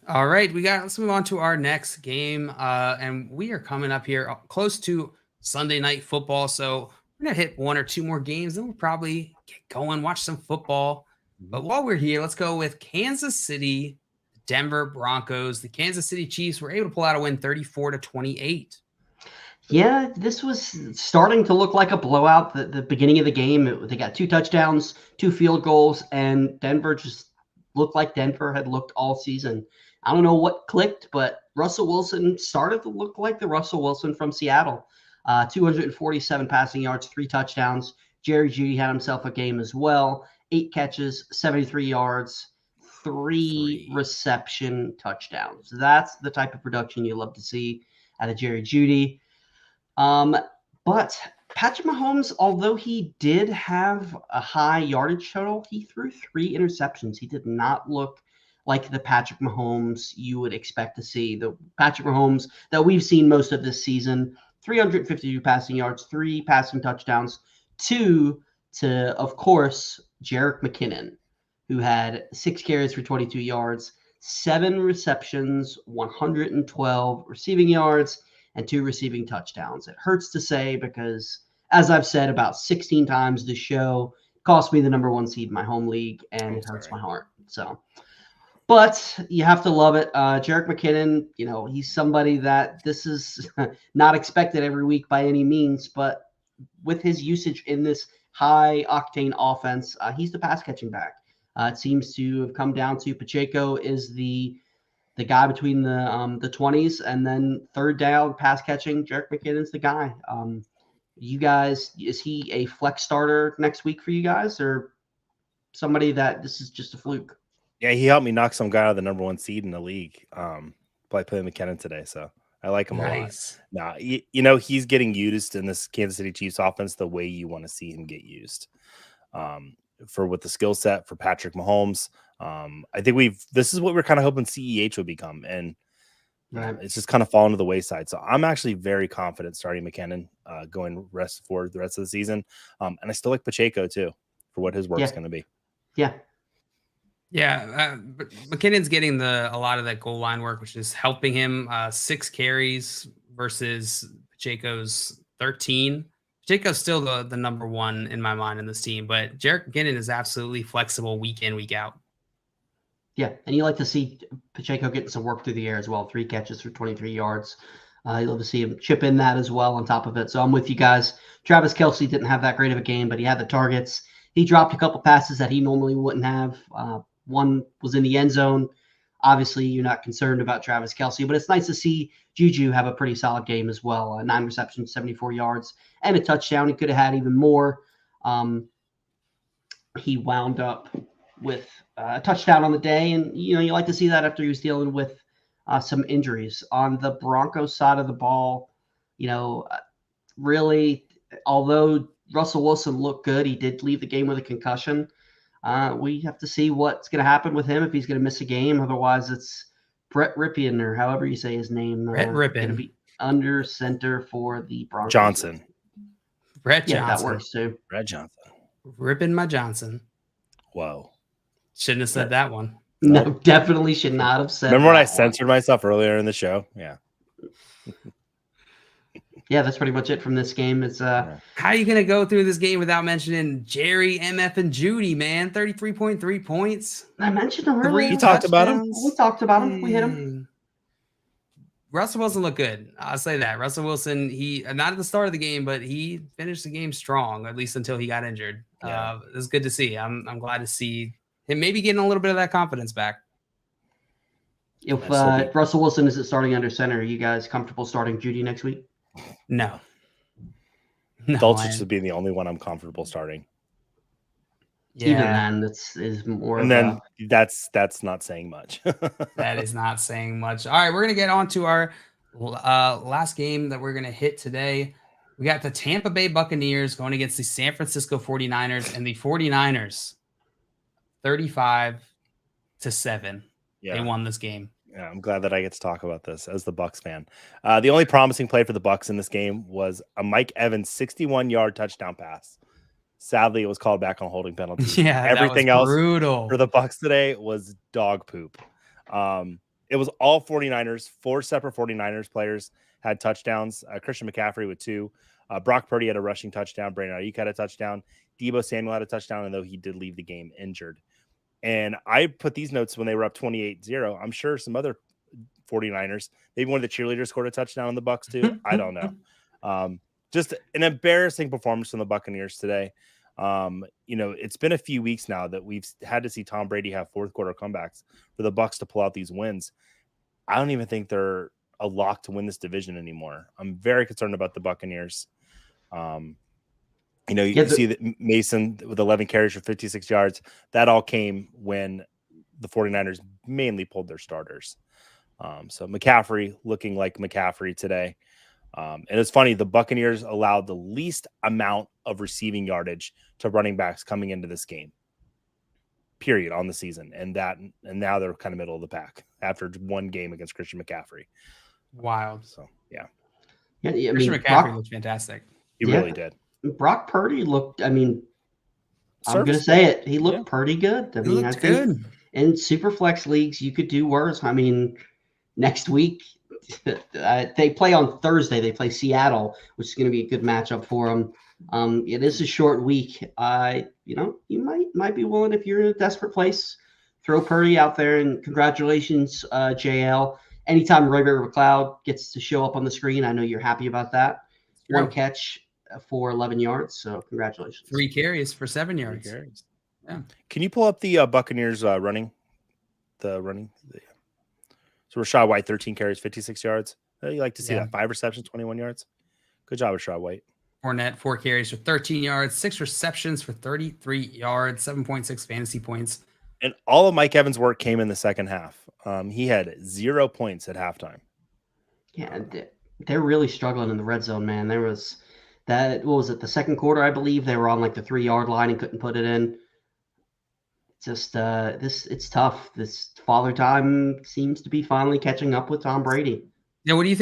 All right, let's move on to our next game, and we are coming up here close to Sunday Night Football. So we're gonna hit 1 or 2 more games, then we'll probably get going, watch some football. But while we're here, let's go with Kansas City, Denver Broncos. The Kansas City Chiefs were able to pull out a win 34-28. Yeah, this was starting to look like a blowout. The beginning of the game, they got 2 touchdowns, 2 field goals, and Denver just looked like Denver had looked all season. I don't know what clicked, but Russell Wilson started to look like the Russell Wilson from Seattle. 247 passing yards, 3 touchdowns. Jerry Jeudy had himself a game as well. 8 catches, 73 yards, 3 reception touchdowns. That's the type of production you love to see out of Jerry Jeudy. But Patrick Mahomes, although he did have a high yardage total, he threw 3 interceptions. He did not look like the Patrick Mahomes you would expect to see. The Patrick Mahomes that we've seen most of this season, 352 passing yards, 3 passing touchdowns, 2 to, of course, Jerick McKinnon, who had 6 carries for 22 yards, 7 receptions, 112 receiving yards, and 2 receiving touchdowns. It hurts to say because, as I've said about 16 times this show, it cost me the number 1 seed in my home league, and it hurts my heart. So, but you have to love it. Jerick McKinnon, he's somebody that this is not expected every week by any means, but with his usage in this high-octane offense, he's the pass-catching back. It seems to have come down to Pacheco is the guy between the 20s, and then third down pass catching, Jerick McKinnon's the guy. You guys, is he a flex starter next week for you guys, or somebody that this is just a fluke? Yeah, he helped me knock some guy out of the number 1 seed in the league by playing McKinnon today, so I like him a lot. Now, he's getting used in this Kansas City Chiefs offense the way you want to see him get used. With the skill set for Patrick Mahomes. I think this is what we're kind of hoping CEH would become, and it's just kind of fallen to the wayside. So I'm actually very confident starting McKinnon going for the rest of the season. And I still like Pacheco too for what his work's going to be. Yeah. Yeah, but McKinnon's getting a lot of that goal line work, which is helping him. 6 carries versus Pacheco's 13. Pacheco's still the number 1 in my mind in this team, but Jerick McKinnon is absolutely flexible week in, week out. Yeah, and you like to see Pacheco getting some work through the air as well. 3 catches for 23 yards. You love to see him chip in that as well on top of it. So I'm with you guys. Travis Kelce didn't have that great of a game, but he had the targets. He dropped a couple passes that he normally wouldn't have. One was in the end zone. Obviously, you're not concerned about Travis Kelce, but it's nice to see Juju have a pretty solid game as well. 9 receptions, 74 yards, and a touchdown. He could have had even more. He wound up with a touchdown on the day, and you like to see that after he was dealing with some injuries. On the Broncos side of the ball, really, although Russell Wilson looked good, he did leave the game with a concussion. We have to see what's going to happen with him if he's going to miss a game. Otherwise, it's Brett Rypien, or however you say his name. Brett Rypien. Going to be under center for the Broncos. Johnson. Brett Johnson. Yeah, that works too. Brett Johnson. Ripping my Johnson. Whoa. Shouldn't have said that one. No, definitely should not have said Remember when I one. censored myself earlier in the show? Yeah. Yeah, that's pretty much it from this game. It's How are you gonna go through this game without mentioning Jerry, MF, and Judy, man? 33.3 points. I mentioned him Three earlier. You talked about him? We talked about him. We hit him. Dang. Russell Wilson looked good. I'll say that. Russell Wilson, he not at the start of the game, but he finished the game strong, at least until he got injured. Yeah. It was good to see. I'm glad to see him maybe getting a little bit of that confidence back. If Russell Wilson isn't starting under center, are you guys comfortable starting Judy next week? No. Dulcich is being the only one I'm comfortable starting. Yeah. Even then, is more. And then that's not saying much. That is not saying much. All right, we're gonna get on to our last game that we're gonna hit today. We got the Tampa Bay Buccaneers going against the San Francisco 49ers, and the 49ers 35-7. Yeah. They won this game. Yeah, I'm glad that I get to talk about this as the Bucs fan. The only promising play for the Bucs in this game was a Mike Evans 61-yard touchdown pass. Sadly, it was called back on holding penalty. Yeah, everything that was else brutal for the Bucs today was dog poop. It was all 49ers. 4 separate 49ers players had touchdowns. Christian McCaffrey with 2. Brock Purdy had a rushing touchdown. Brandon Ayuk had a touchdown. Deebo Samuel had a touchdown, and though he did leave the game injured. And I put these notes when they were up 28-0. I'm sure some other 49ers, maybe one of the cheerleaders scored a touchdown on the Bucs too. I don't know. Just an embarrassing performance from the Buccaneers today. It's been a few weeks now that we've had to see Tom Brady have fourth quarter comebacks for the Bucs to pull out these wins. I don't even think they're a lock to win this division anymore. I'm very concerned about the Buccaneers. You can see that Mason with 11 carries for 56 yards. That all came when the 49ers mainly pulled their starters. So McCaffrey looking like McCaffrey today. And it's funny, the Buccaneers allowed the least amount of receiving yardage to running backs coming into this game, period, on the season. And now they're kind of middle of the pack after one game against Christian McCaffrey. Wild. So, yeah. Yeah, I Christian mean, McCaffrey looked fantastic. He really did. Brock Purdy looked, I'm going to say it. He looked pretty good. I mean, I think good. In super flex leagues, you could do worse. I mean, next week, they play on Thursday. They play Seattle, which is going to be a good matchup for them. It is a short week. You might be willing, if you're in a desperate place, throw Purdy out there. And congratulations, JL. Anytime Ray McLeod gets to show up on the screen, I know you're happy about that. Sure. 1 catch for 11 yards. So congratulations. 3 carries for 7 yards. Yeah. Can you pull up the Buccaneers running? So Rachaad White, 13 carries, 56 yards. You like to see that. 5 receptions, 21 yards. Good job, Rachaad White. Fournette, 4 carries for 13 yards, 6 receptions for 33 yards, 7.6 fantasy points. And all of Mike Evans' work came in the second half. He had 0 points at halftime. Yeah, they're really struggling in the red zone, man. There was that, what was it, the second quarter, I believe? They were on like the 3-yard line and couldn't put it in. Just it's tough. This father time seems to be finally catching up with Tom Brady. Yeah, what do you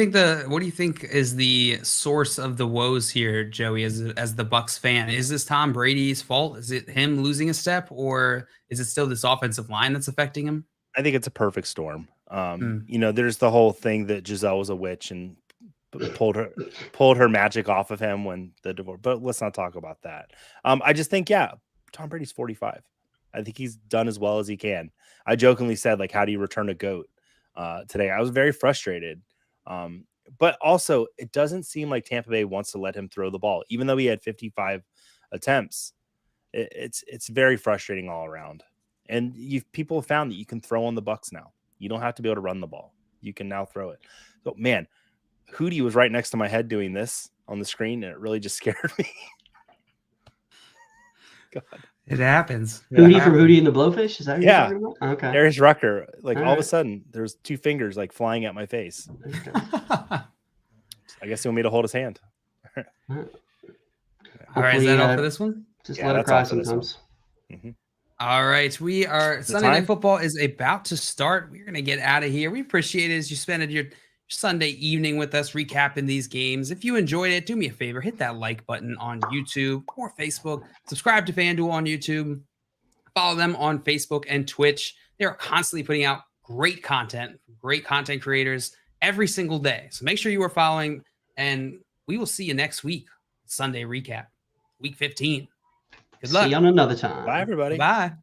think is the source of the woes here, Joey, as the Bucs fan? Is this Tom Brady's fault? Is it him losing a step, or is it still this offensive line that's affecting him? I think it's a perfect storm. There's the whole thing that Giselle was a witch and pulled her magic off of him when the divorce. But let's not talk about that. I just think, Tom Brady's 45. I think he's done as well as he can. I jokingly said, like, how do you return a GOAT today? I was very frustrated. But also, it doesn't seem like Tampa Bay wants to let him throw the ball, even though he had 55 attempts. It's very frustrating all around. And people have found that you can throw on the Bucs now. You don't have to be able to run the ball. You can now throw it. So, man, Hootie was right next to my head doing this on the screen, and it really just scared me. God. It happens. Hootie from Hootie and the Blowfish? Is that what you're talking about? Okay. Darius Rucker. Like, all of a right. sudden, there's 2 fingers like flying at my face. Okay. I guess he want me to hold his hand. All right, is that all for this one? Just let it cry sometimes. Mm-hmm. All right, Sunday Night Football is about to start. We're going to get out of here. We appreciate it as you spend your Sunday evening with us recapping these games. If you enjoyed it, do me a favor, hit that like button on YouTube or Facebook. Subscribe to FanDuel on YouTube. Follow them on Facebook and Twitch. They are constantly putting out great content creators. every single day. So make sure you are following, and we will see you next week. Sunday recap, week 15. Good luck. See you on another time. Bye, everybody. Bye.